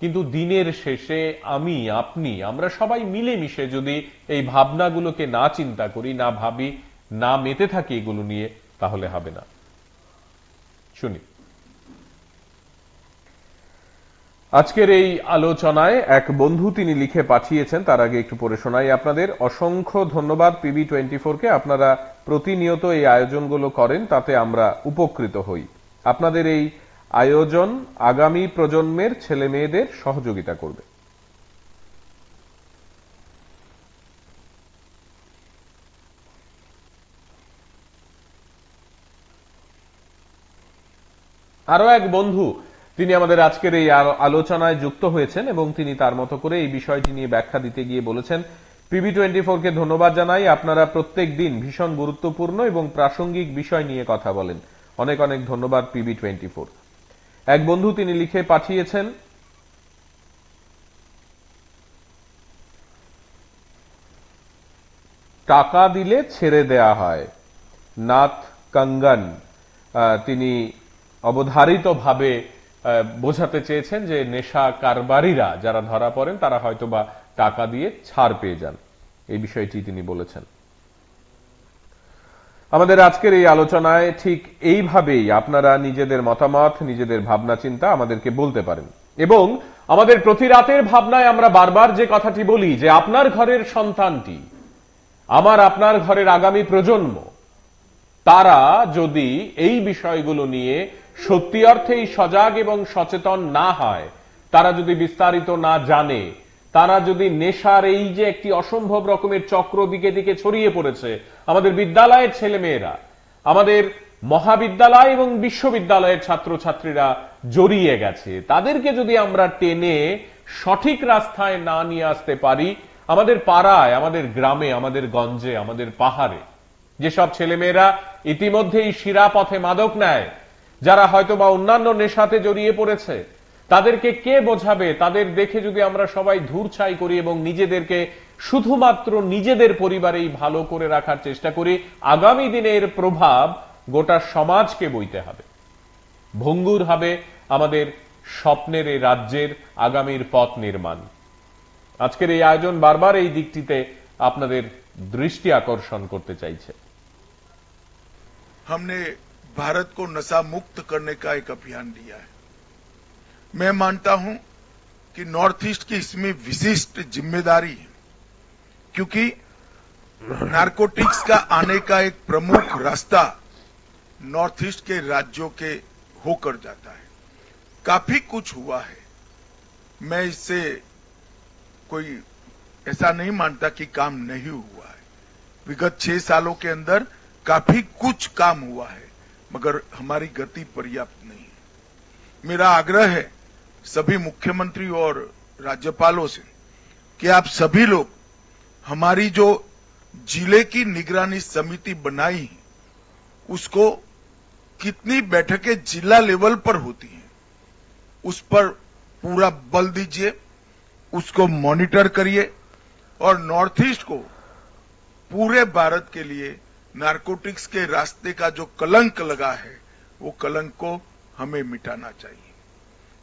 Speaker 1: কিন্তু দিনের শেষে আমি, আপনি, আমরা সবাই মিলেমিশে যদি এই ভাবনাগুলোকে না চিন্তা করি, না ভাবি, না মেতে থাকি এগুলো নিয়ে, তাহলে হবে না। শুনি। আজকের এই আলোচনায় এক বন্ধু তিনি লিখে পাঠিয়েছেন, তার আগে একটু পড়ে শোনাই আপনাদের। অসংখ্য ধন্যবাদ PB24 কে, আপনারা প্রতিনিয়ত এই আয়োজনগুলো করেন, তাতে আমরা উপকৃত হই। আপনাদের এই আয়োজন আগামী প্রজন্মের ছেলে মেয়েদের সহযোগিতা করবে। আরো এক বন্ধু তিনি আমাদের আজকের এই আলোচনায় যুক্ত হয়েছেন এবং তিনি তার মতো করে এই বিষয়টি নিয়ে ব্যাখ্যা দিতে গিয়ে বলেছেন, PB24 কে ধন্যবাদ জানাই, আপনারা প্রত্যেক দিন ভীষণ গুরুত্বপূর্ণ এবং প্রাসঙ্গিক বিষয় নিয়ে কথা বলেন। অনেক অনেক ধন্যবাদ PB24। এক বন্ধু তিনি লিখে পাঠিয়েছেন, টাকা দিলে ছেড়ে দেয়া হয়, নাথ কঙ্গন। তিনি অবধারিতভাবে বোঝাতে চেয়েছেন যে নেশা কারবারিরা যারা ধরা পড়েন তারা হয়তোবা টাকা দিয়ে ছাড় পেয়ে যান, এই বিষয়টি তিনি বলেছেন। আমাদের আজকের এই আলোচনায় ঠিক এইভাবেই আপনারা নিজেদের মতামত, নিজেদের ভাবনা চিন্তা আমাদেরকে বলতে পারেন এবং আমাদের প্রতি রাতের ভাবনায় আমরা বারবার যে কথাটি বলি যে আপনার ঘরের সন্তানটি, আমার আপনার ঘরের আগামী প্রজন্ম, তারা যদি এই বিষয়গুলো নিয়ে সত্যি অর্থেই সজাগ এবং সচেতন না হয়, তারা যদি বিস্তারিত না জানে, তারা যদি নেশার এই যে একটি অসম্ভব রকমের চক্র দিকে দিকে ছড়িয়ে পড়েছে, আমাদের বিদ্যালয়ের ছেলেমেয়েরা, আমাদের মহাবিদ্যালয় এবং বিশ্ববিদ্যালয়ের ছাত্রছাত্রীরা জড়িয়ে গেছে, তাদেরকে যদি আমরা টেনে সঠিক রাস্তায় না নিয়ে আসতে পারি, আমাদের পাড়ায়, আমাদের গ্রামে, আমাদের গঞ্জে, আমাদের পাহাড়ে যেসব ছেলেমেয়েরা ইতিমধ্যেই শিরা পথে মাদক নেয়, যারা হয়তো বা অন্যান্য নেশাতে জড়িয়ে পড়েছে, তাদেরকে কে বোঝাবে? তাদের দেখে যদি আমরা সবাই ধূরছাই করি এবং নিজেদেরকে শুধুমাত্র নিজেদের পরিবারেই ভালো করে রাখার চেষ্টা করি, আগামী দিনের প্রভাব গোটা সমাজকে বইতে হবে, ভঙ্গুর হবে আমাদের স্বপ্নের এই রাজ্যের আগামীর পথ নির্মাণ। আজকের এই আয়োজন বারবার এই দিকটিতে আপনাদের দৃষ্টি আকর্ষণ করতে চাইছে।
Speaker 2: हमने भारत को नशा मुक्त करने का एक अभियान लिया है। मैं मानता हूं कि नॉर्थ ईस्ट की इसमें विशिष्ट जिम्मेदारी है, क्योंकि नारकोटिक्स का आने का एक प्रमुख रास्ता नॉर्थ ईस्ट के राज्यों के होकर जाता है। काफी कुछ हुआ है, मैं इससे कोई ऐसा नहीं मानता कि काम नहीं हुआ है। विगत 6 सालों के अंदर काफी कुछ काम हुआ है, मगर हमारी गति पर्याप्त नहीं है। मेरा आग्रह है सभी मुख्यमंत्री और राज्यपालों से कि आप सभी लोग हमारी जो जिले की निगरानी समिति बनाई है, उसको कितनी बैठकें जिला लेवल पर होती हैं, उस पर पूरा बल दीजिए, उसको मॉनिटर करिए और नॉर्थ ईस्ट को पूरे भारत के लिए नारकोटिक्स के रास्ते का जो कलंक लगा है, वो कलंक को हमें मिटाना चाहिए।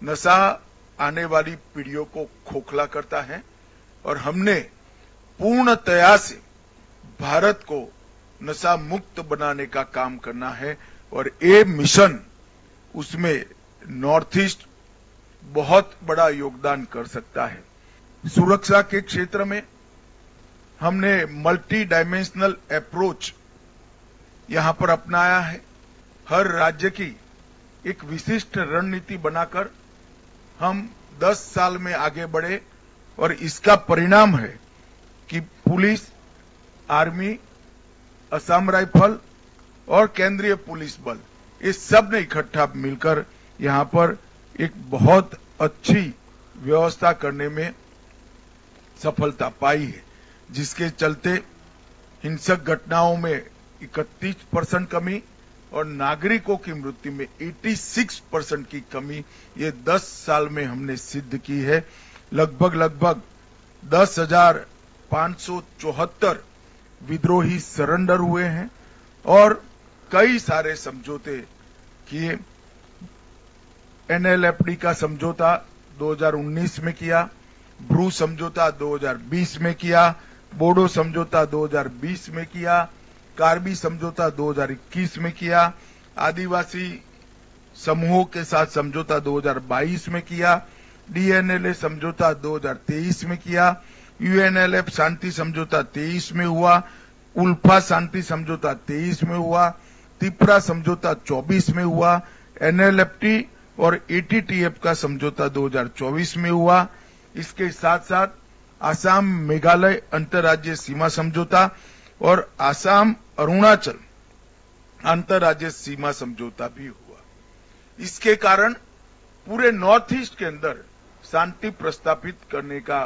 Speaker 2: नशा आने वाली पीढ़ियों को खोखला करता है और हमने पूर्णतया से भारत को नशा मुक्त बनाने का काम करना है और ये मिशन, उसमें नॉर्थ ईस्ट बहुत बड़ा योगदान कर सकता है। सुरक्षा के क्षेत्र में हमने मल्टी डायमेंशनल अप्रोच यहां पर अपनाया है। हर राज्य की एक विशिष्ट रणनीति बनाकर हम 10 साल में आगे बढ़े और इसका परिणाम है कि पुलिस, आर्मी, असम राइफल और केंद्रीय पुलिस बल, ये सब ने इकट्ठा मिलकर यहां पर एक बहुत अच्छी व्यवस्था करने में सफलता पाई है, जिसके चलते हिंसक घटनाओं में 31% कमी और नागरिकों की मृत्यु में 86% की कमी ये 10 साल में हमने सिद्ध की है। लगभग 10,574 विद्रोही सरेंडर हुए हैं और कई सारे समझौते किए। NLFD का समझौता 2019 में किया, ब्रू समझौता 2020 में किया, बोडो समझौता 2020 में किया, कार्बी समझौता 2021 में किया, आदिवासी समूहों के साथ समझौता 2022 में किया, DNLA समझौता 2023 में किया, UNLF शांति समझौता 23 में हुआ, उल्फा शांति समझौता 23 में हुआ, त्रिपुरा समझौता 24 में हुआ, NLFT और ATTF का समझौता 2024 में हुआ। इसके साथ साथ आसाम मेघालय अंतर्राज्यीय सीमा समझौता और आसाम अरुणाचल अंतर्राज्यीय सीमा समझौता भी हुआ। इसके कारण पूरे नॉर्थ ईस्ट के अंदर शांति प्रस्थापित करने का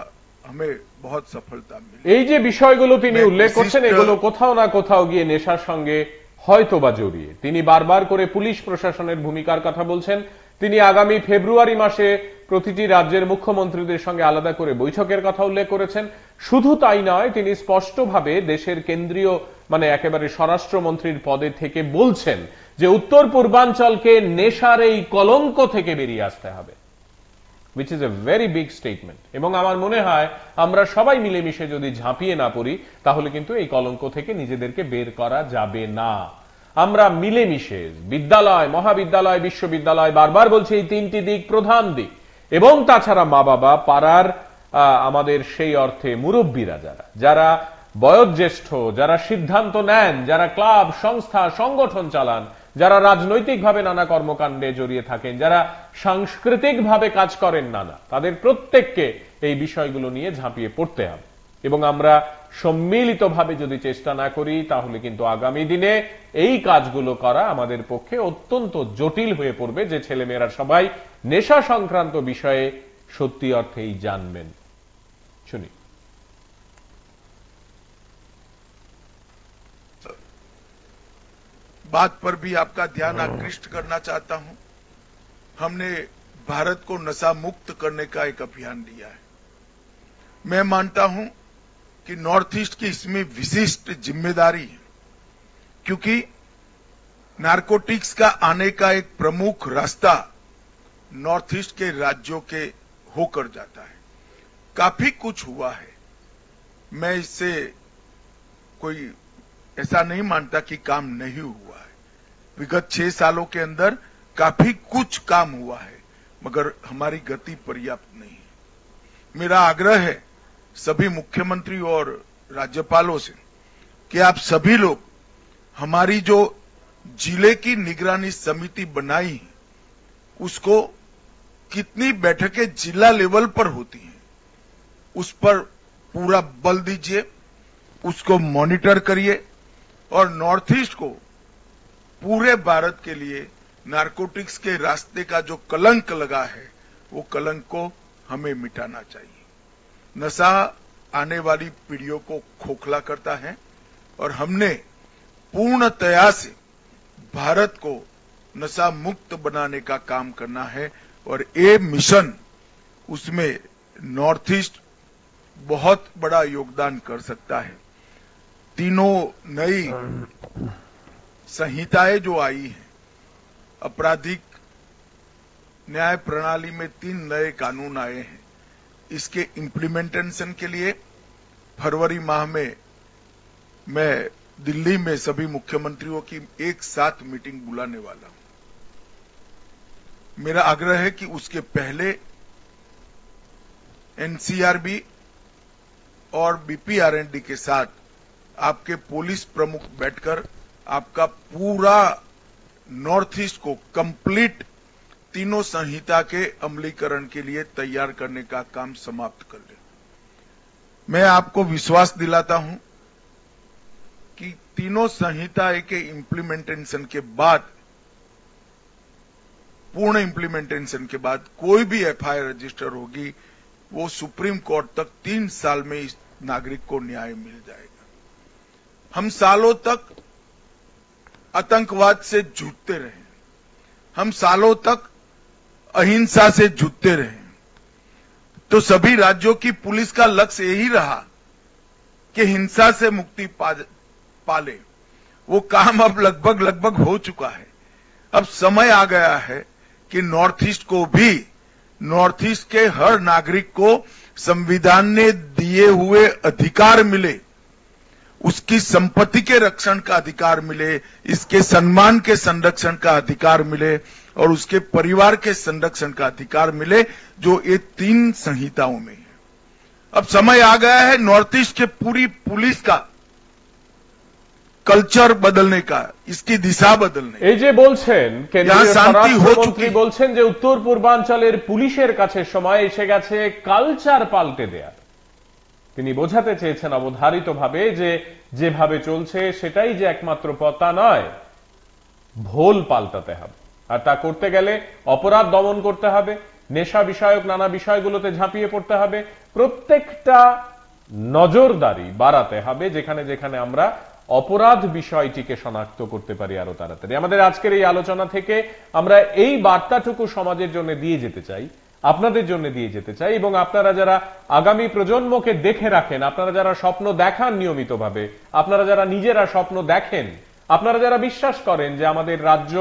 Speaker 2: हमें बहुत सफलता मिली।
Speaker 1: এই যে বিষয়গুলো তিনি উল্লেখ করছেন এগুলো কোথাও না কোথাও গিয়ে নেশার সঙ্গে হয়তোবা জড়িয়ে। তিনি বারবার করে পুলিশ প্রশাসনের ভূমিকার কথা বলছেন। তিনি আগামী ফেব্রুয়ারি মাসে প্রতিটি রাজ্যের মুখ্যমন্ত্রীদের সঙ্গে আলাদা করে বৈঠকের কথা উল্লেখ করেছেন। শুধু তাই নয়, তিনি স্পষ্টভাবে দেশের কেন্দ্রীয় মানে একেবারে স্বরাষ্ট্রমন্ত্রীর পদে থেকে বলছেন যে উত্তর পূর্বাঞ্চলকে নেশার এই কলঙ্ক থেকে বেরিয়ে আসতে হবে, which is a very big statement। এবং আমার মনে হয় আমরা সবাই মিলেমিশে যদি ঝাঁপিয়ে না পড়ি তাহলে কিন্তু এই কলঙ্ক থেকে নিজেদেরকে বের করা যাবে না। আমরা মিলেমিশে বিদ্যালয়, মহাবিদ্যালয়, বিশ্ববিদ্যালয়, বারবার বলছি এই তিনটি দিক প্রধান দিক, এবং তাছাড়া মা বাবা, পাড়ার আমাদের সেই অর্থে মুরব্বীরা যারা বয়োজ্যেষ্ঠ, যারা সিদ্ধান্ত নেন, যারা ক্লাব, সংস্থা, সংগঠন চালান, যারা রাজনৈতিকভাবে নানা কর্মকাণ্ডে জড়িয়ে থাকেন, যারা সাংস্কৃতিকভাবে কাজ করেন নানা, তাদের প্রত্যেককে এই বিষয়গুলো নিয়ে ঝাঁপিয়ে পড়তে হবে। এবং আমরা সম্মিলিতভাবে যদি চেষ্টা না করি তাহলে কিন্তু আগামী দিনে এই কাজগুলো করা আমাদের পক্ষে অত্যন্ত জটিল হয়ে পড়বে, যে ছেলেমেয়েরা সবাই নেশা সংক্রান্ত বিষয়ে সত্যি অর্থেই জানবেন। শুনি।
Speaker 2: बात पर भी आपका ध्यान आकृष्ट करना चाहता हूं। हमने भारत को नशा मुक्त करने का एक अभियान लिया है। मैं मानता हूं कि नॉर्थ ईस्ट की इसमें विशिष्ट जिम्मेदारी है, क्योंकि नारकोटिक्स का आने का एक प्रमुख रास्ता नॉर्थ ईस्ट के राज्यों के होकर जाता है। काफी कुछ हुआ है, मैं इससे कोई ऐसा नहीं मानता कि काम नहीं हुआ है। विगत 6 सालों के अंदर काफी कुछ काम हुआ है, मगर हमारी गति पर्याप्त नहीं है। मेरा आग्रह है सभी मुख्यमंत्री और राज्यपालों से कि आप सभी लोग हमारी जो जिले की निगरानी समिति बनाई है उसको, कितनी बैठकें जिला लेवल पर होती हैं उस पर पूरा बल दीजिए, उसको मॉनिटर करिए और नॉर्थ ईस्ट को पूरे भारत के लिए नारकोटिक्स के रास्ते का जो कलंक लगा है वो कलंक को हमें मिटाना चाहिए। नशा आने वाली पीढ़ियों को खोखला करता है और हमने पूर्णतया से भारत को नशा मुक्त बनाने का काम करना है और ये मिशन, उसमें नॉर्थ ईस्ट बहुत बड़ा योगदान कर सकता है। तीनों नई संहिताएं जो आई हैं, आपराधिक न्याय प्रणाली में 3 नए कानून आए हैं, इसके इम्प्लीमेंटेशन के लिए फरवरी माह में मैं दिल्ली में सभी मुख्यमंत्रियों की एक साथ मीटिंग बुलाने वाला हूं। मेरा आग्रह है कि उसके पहले एनसीआरबी और बीपीआरएनडी के साथ आपके पुलिस प्रमुख बैठकर आपका पूरा नॉर्थ ईस्ट को कंप्लीट तीनों संहिता के अमलीकरण के लिए तैयार करने का काम समाप्त कर ले। मैं आपको विश्वास दिलाता हूं कि तीनों संहिता के इम्प्लीमेंटेशन के बाद, पूर्ण इम्प्लीमेंटेशन के बाद कोई भी एफआईआर रजिस्टर होगी वो सुप्रीम कोर्ट तक 3 साल में इस नागरिक को न्याय मिल जाएगा। हम सालों तक आतंकवाद से जूझते रहे, हम सालों तक अहिंसा से जूझते रहे, तो सभी राज्यों की पुलिस का लक्ष्य यही रहा कि हिंसा से मुक्ति पाले। वो काम अब लगभग हो चुका है। अब समय आ गया है कि नॉर्थ ईस्ट को भी, नॉर्थ ईस्ट के हर नागरिक को संविधान ने दिए हुए अधिकार मिले, उसकी संपत्ति के रक्षण का अधिकार मिले, इसके सम्मान के संरक्षण का अधिकार मिले और उसके परिवार के संरक्षण का अधिकार मिले, जो ये 3 संहिताओं में है। अब समय आ गया है नॉर्थ ईस्ट के पूरी पुलिस का कल्चर बदलने का, इसकी दिशा बदलने।
Speaker 1: এই যে বলছেন কেন্দ্রীয় স্বরাষ্ট্রমন্ত্রী বলছেন যে উত্তর পূর্বাঞ্চলের পুলিশের কাছে সময় এসে গেছে কালচার পাল্টে দেয়া। তিনি বোঝাতে চেয়েছেন অবধারিতভাবে যে যেভাবে চলছে সেটাই যে একমাত্র পথ তা নয়, ভোল পাল্টাতে হবে। আর তা করতে গেলে অপরাধ দমন করতে হবে, নেশা বিষয়ক নানা বিষয়গুলোতে ঝাঁপিয়ে পড়তে হবে, প্রত্যেকটা নজরদারি বাড়াতে হবে যেখানে যেখানে আমরা অপরাধ বিষয়টিকে শনাক্ত করতে পারি আরো তাড়াতাড়ি। আমাদের আজকের এই আলোচনা থেকে আমরা এই বার্তাটুকু সমাজের জন্য দিয়ে যেতে চাই, আপনাদের জন্য দিয়ে যেতে চাই, এবং আপনারা যারা আগামী প্রজন্মকে দেখে রাখেন, আপনারা যারা স্বপ্ন দেখান নিয়মিতভাবে, আপনারা যারা নিজেরা স্বপ্ন দেখেন, আপনারা যারা বিশ্বাস করেন যে আমাদের রাজ্য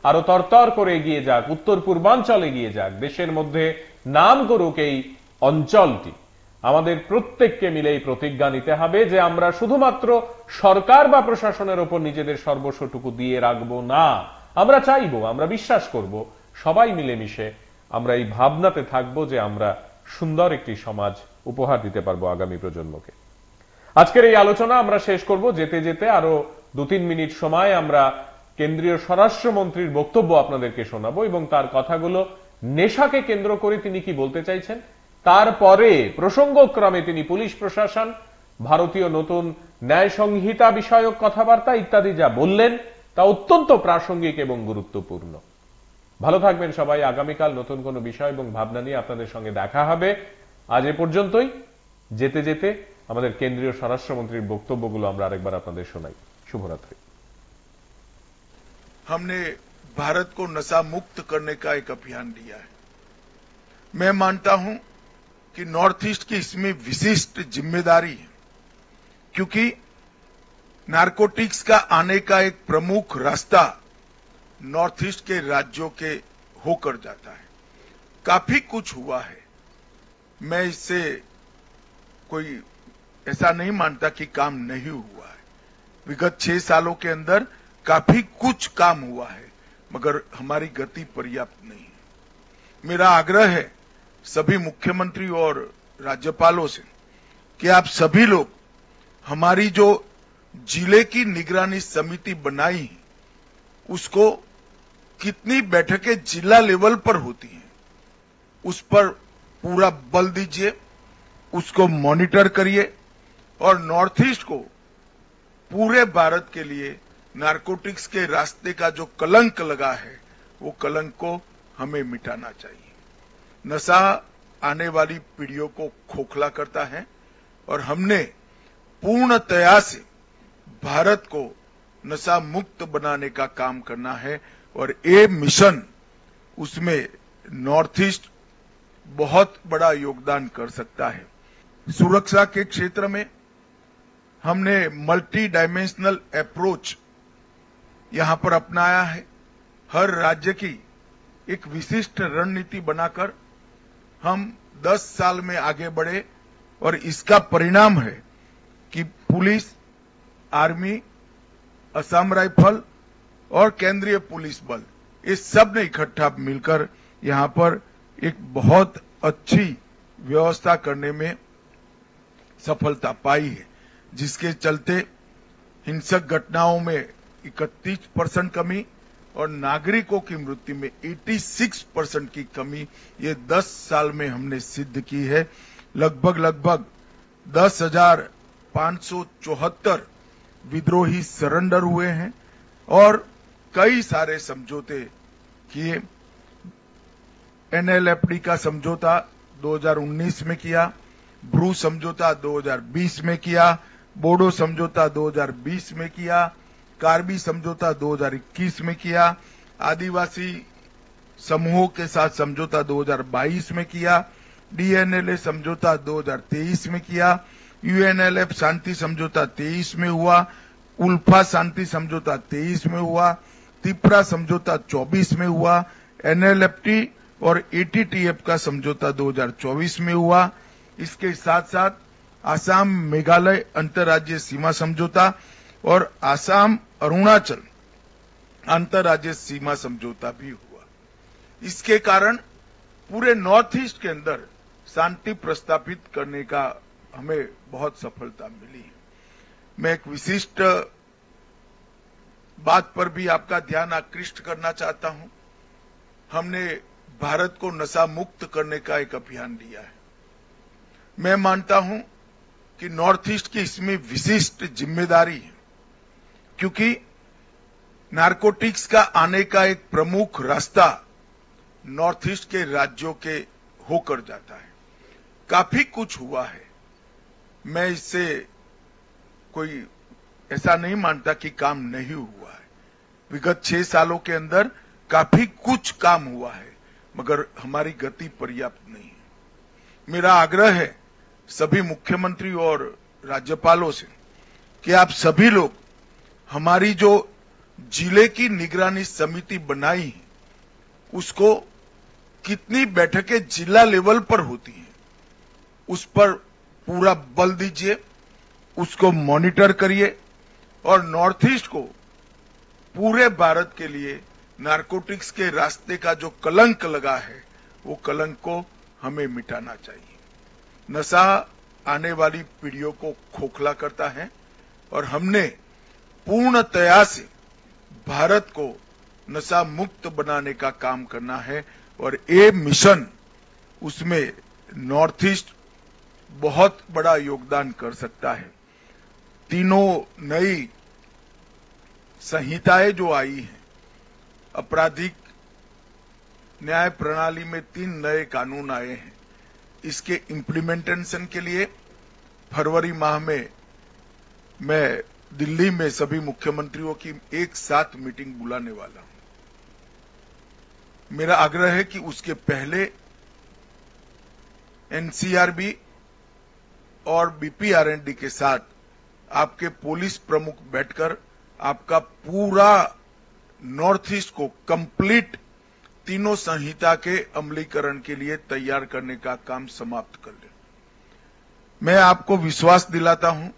Speaker 1: আরো তরতর করে এগিয়ে যাক, উত্তর পূর্বাঞ্চল এগিয়ে যাক, দেশের মধ্যে নাম করুক এই অঞ্চলটি, আমাদের প্রত্যেককে মিলে এই প্রতিজ্ঞা নিতে হবে যে আমরা শুধুমাত্র সরকার বা প্রশাসনের উপর নিজেদের সর্বস্বটুকু দিয়ে রাখবো না। আমরা চাইবো, আমরা বিশ্বাস করব, সবাই মিলেমিশে আমরা এই ভাবনাতে থাকবো যে আমরা সুন্দর একটি সমাজ উপহার দিতে পারবো আগামী প্রজন্মকে। আজকের এই আলোচনা আমরা শেষ করব, যেতে যেতে আরো 2-3 মিনিট সময় আমরা কেন্দ্রীয় স্বরাষ্ট্রমন্ত্রীর বক্তব্য আপনাদেরকে শোনাবো এবং তার কথাগুলো নেশাকে কেন্দ্র করে তিনি কি বলতে চাইছেন, তারপরে প্রসঙ্গক্রমে তিনি পুলিশ প্রশাসন, ভারতীয় নতুন ন্যায় সংহিতা বিষয়ক কথাবার্তা ইত্যাদি যা বললেন তা অত্যন্ত প্রাসঙ্গিক এবং গুরুত্বপূর্ণ। ভালো থাকবেন সবাই। আগামীকাল নতুন কোনো বিষয় এবং ভাবনা নিয়ে আপনাদের সঙ্গে দেখা হবে। আজ এ পর্যন্তই। যেতে যেতে আমাদের কেন্দ্রীয় স্বরাষ্ট্রমন্ত্রীর বক্তব্যগুলো আমরা আরেকবার আপনাদের শোনাই। শুভরাত্রি।
Speaker 2: हमने भारत को नशा मुक्त करने का एक अभियान लिया है। मैं मानता हूं कि नॉर्थ ईस्ट की इसमें विशिष्ट जिम्मेदारी है, क्योंकि नारकोटिक्स का आने का एक प्रमुख रास्ता नॉर्थ ईस्ट के राज्यों के होकर जाता है। काफी कुछ हुआ है, मैं इससे कोई ऐसा नहीं मानता कि काम नहीं हुआ है। विगत 6 सालों के अंदर काफी कुछ काम हुआ है, मगर हमारी गति पर्याप्त नहीं है। मेरा आग्रह है सभी मुख्यमंत्री और राज्यपालों से कि आप सभी लोग हमारी जो जिले की निगरानी समिति बनाई है उसको कितनी बैठकें जिला लेवल पर होती हैं उस पर पूरा बल दीजिए, उसको मॉनिटर करिए और नॉर्थ ईस्ट को पूरे भारत के लिए नारकोटिक्स के रास्ते का जो कलंक लगा है वो कलंक को हमें मिटाना चाहिए। नशा आने वाली पीढ़ियों को खोखला करता है और हमने पूर्णतया से भारत को नशा मुक्त बनाने का काम करना है और ये मिशन उसमें नॉर्थ ईस्ट बहुत बड़ा योगदान कर सकता है। सुरक्षा के क्षेत्र में हमने मल्टी डायमेंशनल अप्रोच यहां पर अपनाया है। हर राज्य की एक विशिष्ट रणनीति बनाकर हम 10 साल में आगे बढ़े और इसका परिणाम है कि पुलिस, आर्मी, असम राइफल और केंद्रीय पुलिस बल ये सब ने इकट्ठा मिलकर यहां पर एक बहुत अच्छी व्यवस्था करने में सफलता पाई है, जिसके चलते हिंसक घटनाओं में 31% कमी और नागरिकों की मृत्यु में 86% की कमी ये 10 साल में हमने सिद्ध की है। लगभग 10,574 विद्रोही सरेंडर हुए हैं और कई सारे समझौते किए। एनएलएफडी का समझौता 2019 में किया, ब्रू समझौता 2020 में किया, बोडो समझौता 2020 में किया, कार्बी समझौता 2021 में किया, आदिवासी समूहों के साथ समझौता 2022 में किया, डीएनएलए समझौता 2023 में किया, यूएनएलएफ शांति समझौता 23 में हुआ, उल्फा शांति समझौता 23 में हुआ, तिपरा समझौता 24 में हुआ, एनएलएफटी और एटीटीएफ का समझौता 2024 में हुआ। इसके साथ साथ आसाम मेघालय अंतर्राज्यीय सीमा समझौता और आसाम अरुणाचल अंतर्राज्यीय सीमा समझौता भी हुआ। इसके कारण पूरे नॉर्थ ईस्ट के अंदर शांति प्रस्थापित करने का हमें बहुत सफलता मिली है। मैं एक विशिष्ट बात पर भी आपका ध्यान आकृष्ट करना चाहता हूं। हमने भारत को नशा मुक्त करने का एक अभियान लिया है। मैं मानता हूं कि नॉर्थ ईस्ट की इसमें विशिष्ट जिम्मेदारी है, क्योंकि नारकोटिक्स का आने का एक प्रमुख रास्ता नॉर्थ ईस्ट के राज्यों के होकर जाता है। काफी कुछ हुआ है, मैं इससे कोई ऐसा नहीं मानता कि काम नहीं हुआ है। विगत 6 सालों के अंदर काफी कुछ काम हुआ है, मगर हमारी गति पर्याप्त नहीं है। मेरा आग्रह है सभी मुख्यमंत्री और राज्यपालों से कि आप सभी लोग हमारी जो जिले की निगरानी समिति बनाई है, उसको कितनी बैठकें जिला लेवल पर होती हैं, उस पर पूरा बल दीजिए, उसको मॉनिटर करिए और नॉर्थ ईस्ट को पूरे भारत के लिए नारकोटिक्स के रास्ते का जो कलंक लगा है, वो कलंक को हमें मिटाना चाहिए। नशा आने वाली पीढ़ियों को खोखला करता है और हमने पूर्णतया से भारत को नशा मुक्त बनाने का काम करना है और ये मिशन, उसमें नॉर्थ ईस्ट बहुत बड़ा योगदान कर सकता है। तीनों नई संहिताएं जो आई हैं, आपराधिक न्याय प्रणाली में 3 नए कानून आए हैं, इसके इम्प्लीमेंटेशन के लिए फरवरी माह में मैं दिल्ली में सभी मुख्यमंत्रियों की एक साथ मीटिंग बुलाने वाला हूं। मेरा आग्रह है कि उसके पहले एनसीआरबी और बीपीआरएनडी के साथ आपके पुलिस प्रमुख बैठकर आपका पूरा नॉर्थ ईस्ट को कंप्लीट तीनों संहिता के अमलीकरण के लिए तैयार करने का काम समाप्त कर ले। मैं आपको विश्वास दिलाता हूं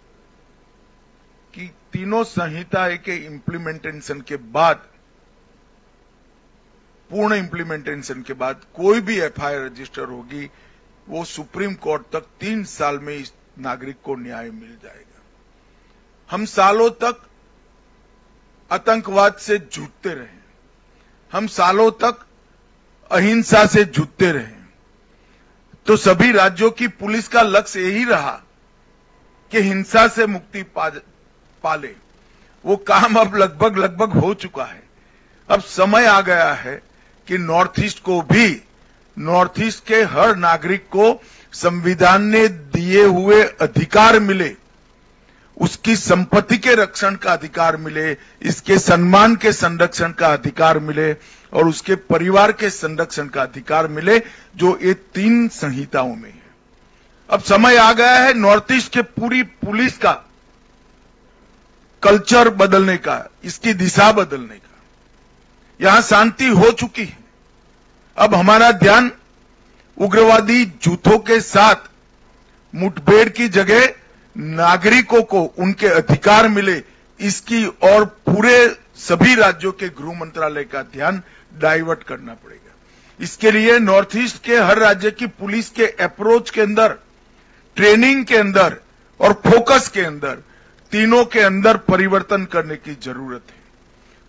Speaker 2: कि तीनों संहिता के इम्प्लीमेंटेशन के बाद, पूर्ण इम्प्लीमेंटेशन के बाद कोई भी एफआईआर रजिस्टर होगी, वो सुप्रीम कोर्ट तक 3 साल में इस नागरिक को न्याय मिल जाएगा। हम सालों तक आतंकवाद से जूझते रहे, हम सालों तक अहिंसा से जूझते रहे, तो सभी राज्यों की पुलिस का लक्ष्य यही रहा कि हिंसा से मुक्ति पाले। वो काम अब लगभग हो चुका है। अब समय आ गया है कि नॉर्थ ईस्ट को भी, नॉर्थ ईस्ट के हर नागरिक को संविधान ने दिए हुए अधिकार मिले, उसकी संपत्ति के रक्षण का अधिकार मिले, इसके सम्मान के संरक्षण का अधिकार मिले और उसके परिवार के संरक्षण का अधिकार मिले, जो ये 3 संहिताओं में है। अब समय आ गया है नॉर्थ ईस्ट के पूरी पुलिस का कल्चर बदलने का, इसकी दिशा बदलने का। यहां शांति हो चुकी है, अब हमारा ध्यान उग्रवादी जुथों के साथ मुठभेड़ की जगह नागरिकों को उनके अधिकार मिले, इसकी और पूरे सभी राज्यों के गृह मंत्रालय का ध्यान डाइवर्ट करना पड़ेगा। इसके लिए नॉर्थ ईस्ट के हर राज्य की पुलिस के अप्रोच के अंदर, ट्रेनिंग के अंदर और फोकस के अंदर, तीनों के अंदर परिवर्तन करने की जरूरत है।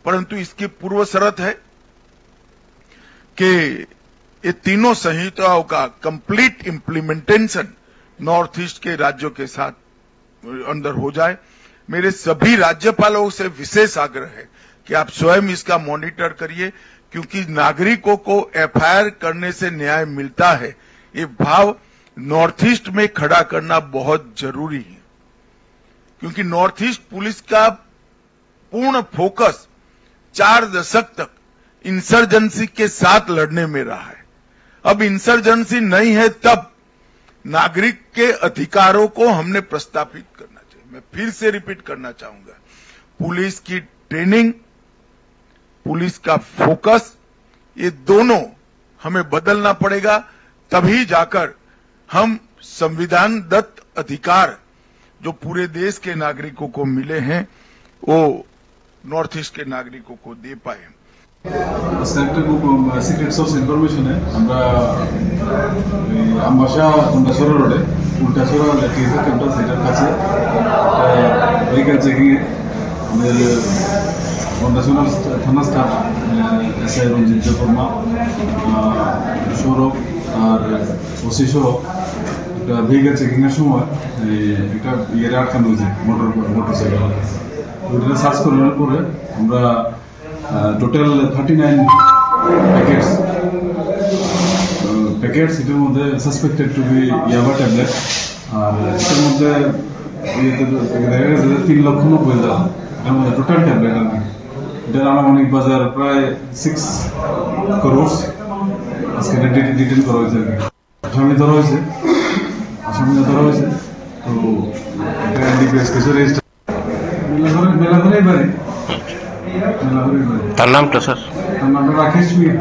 Speaker 2: परंतु इसकी पूर्व शर्त है कि ये तीनों संहिताओं का कंप्लीट इम्प्लीमेंटेशन नॉर्थ ईस्ट के राज्यों के साथ अंदर हो जाए। मेरे सभी राज्यपालों से विशेष आग्रह है कि आप स्वयं इसका मॉनिटर करिए, क्योंकि नागरिकों को एफआईआर करने से न्याय मिलता है, ये भाव नॉर्थ ईस्ट में खड़ा करना बहुत जरूरी है। क्योंकि नॉर्थ ईस्ट पुलिस का पूर्ण फोकस 4 दशक तक इंसर्जेंसी के साथ लड़ने में रहा है। अब इंसर्जेंसी नहीं है, तब नागरिक के अधिकारों को हमने प्रस्थापित करना चाहिए। मैं फिर से रिपीट करना चाहूंगा, पुलिस की ट्रेनिंग, पुलिस का फोकस, ये दोनों हमें बदलना पड़ेगा, तभी जाकर हम संविधान दत्त अधिकार जो पूरे देश के नागरिकों को मिले हैं, वो नॉर्थ ईस्ट के नागरिकों को दे पाए।
Speaker 3: সিক্রেট সোর্স ইনফরমেশনে আমরা আমবাসা কন্ডাসরা রোডে উল্টাসরা টিএসআর ক্যাম্পাস এটার কাছে ভেহিক্যাল চেকিং আমাদের কন্ডাসরা থানা স্টাফ এসআই রঞ্জিত দেববর্মা সৌরভ আর ওসি সহ একটা ভেহিক্যাল চেকিং এর সময় একটা ইয়ের আটকানো হয়েছে মোটরসাইকেল। ওইটা সার্চ করার পরে আমরা টোটাল 39 প্যাকেটস এটার মধ্যে সাসপেক্টেড টু বি ইয়াবা ট্যাবলেট। আর এটার মধ্যে দেখা গেছে যে 3,90,000 এটার মধ্যে টোটাল ট্যাবলেট আর কি। এটার আনুমানিক বাজার প্রায় 6 crore। আজকে এটা ডিটেন করা হয়েছে আর কি। আসামি ধরা হয়েছে তো এটা ডিপিএস কেসে রেজিস্টার মেলাঘরেই বাড়ি।
Speaker 6: তার নামটা স্যার?
Speaker 3: তার নামটা রাকেশ মিয়া।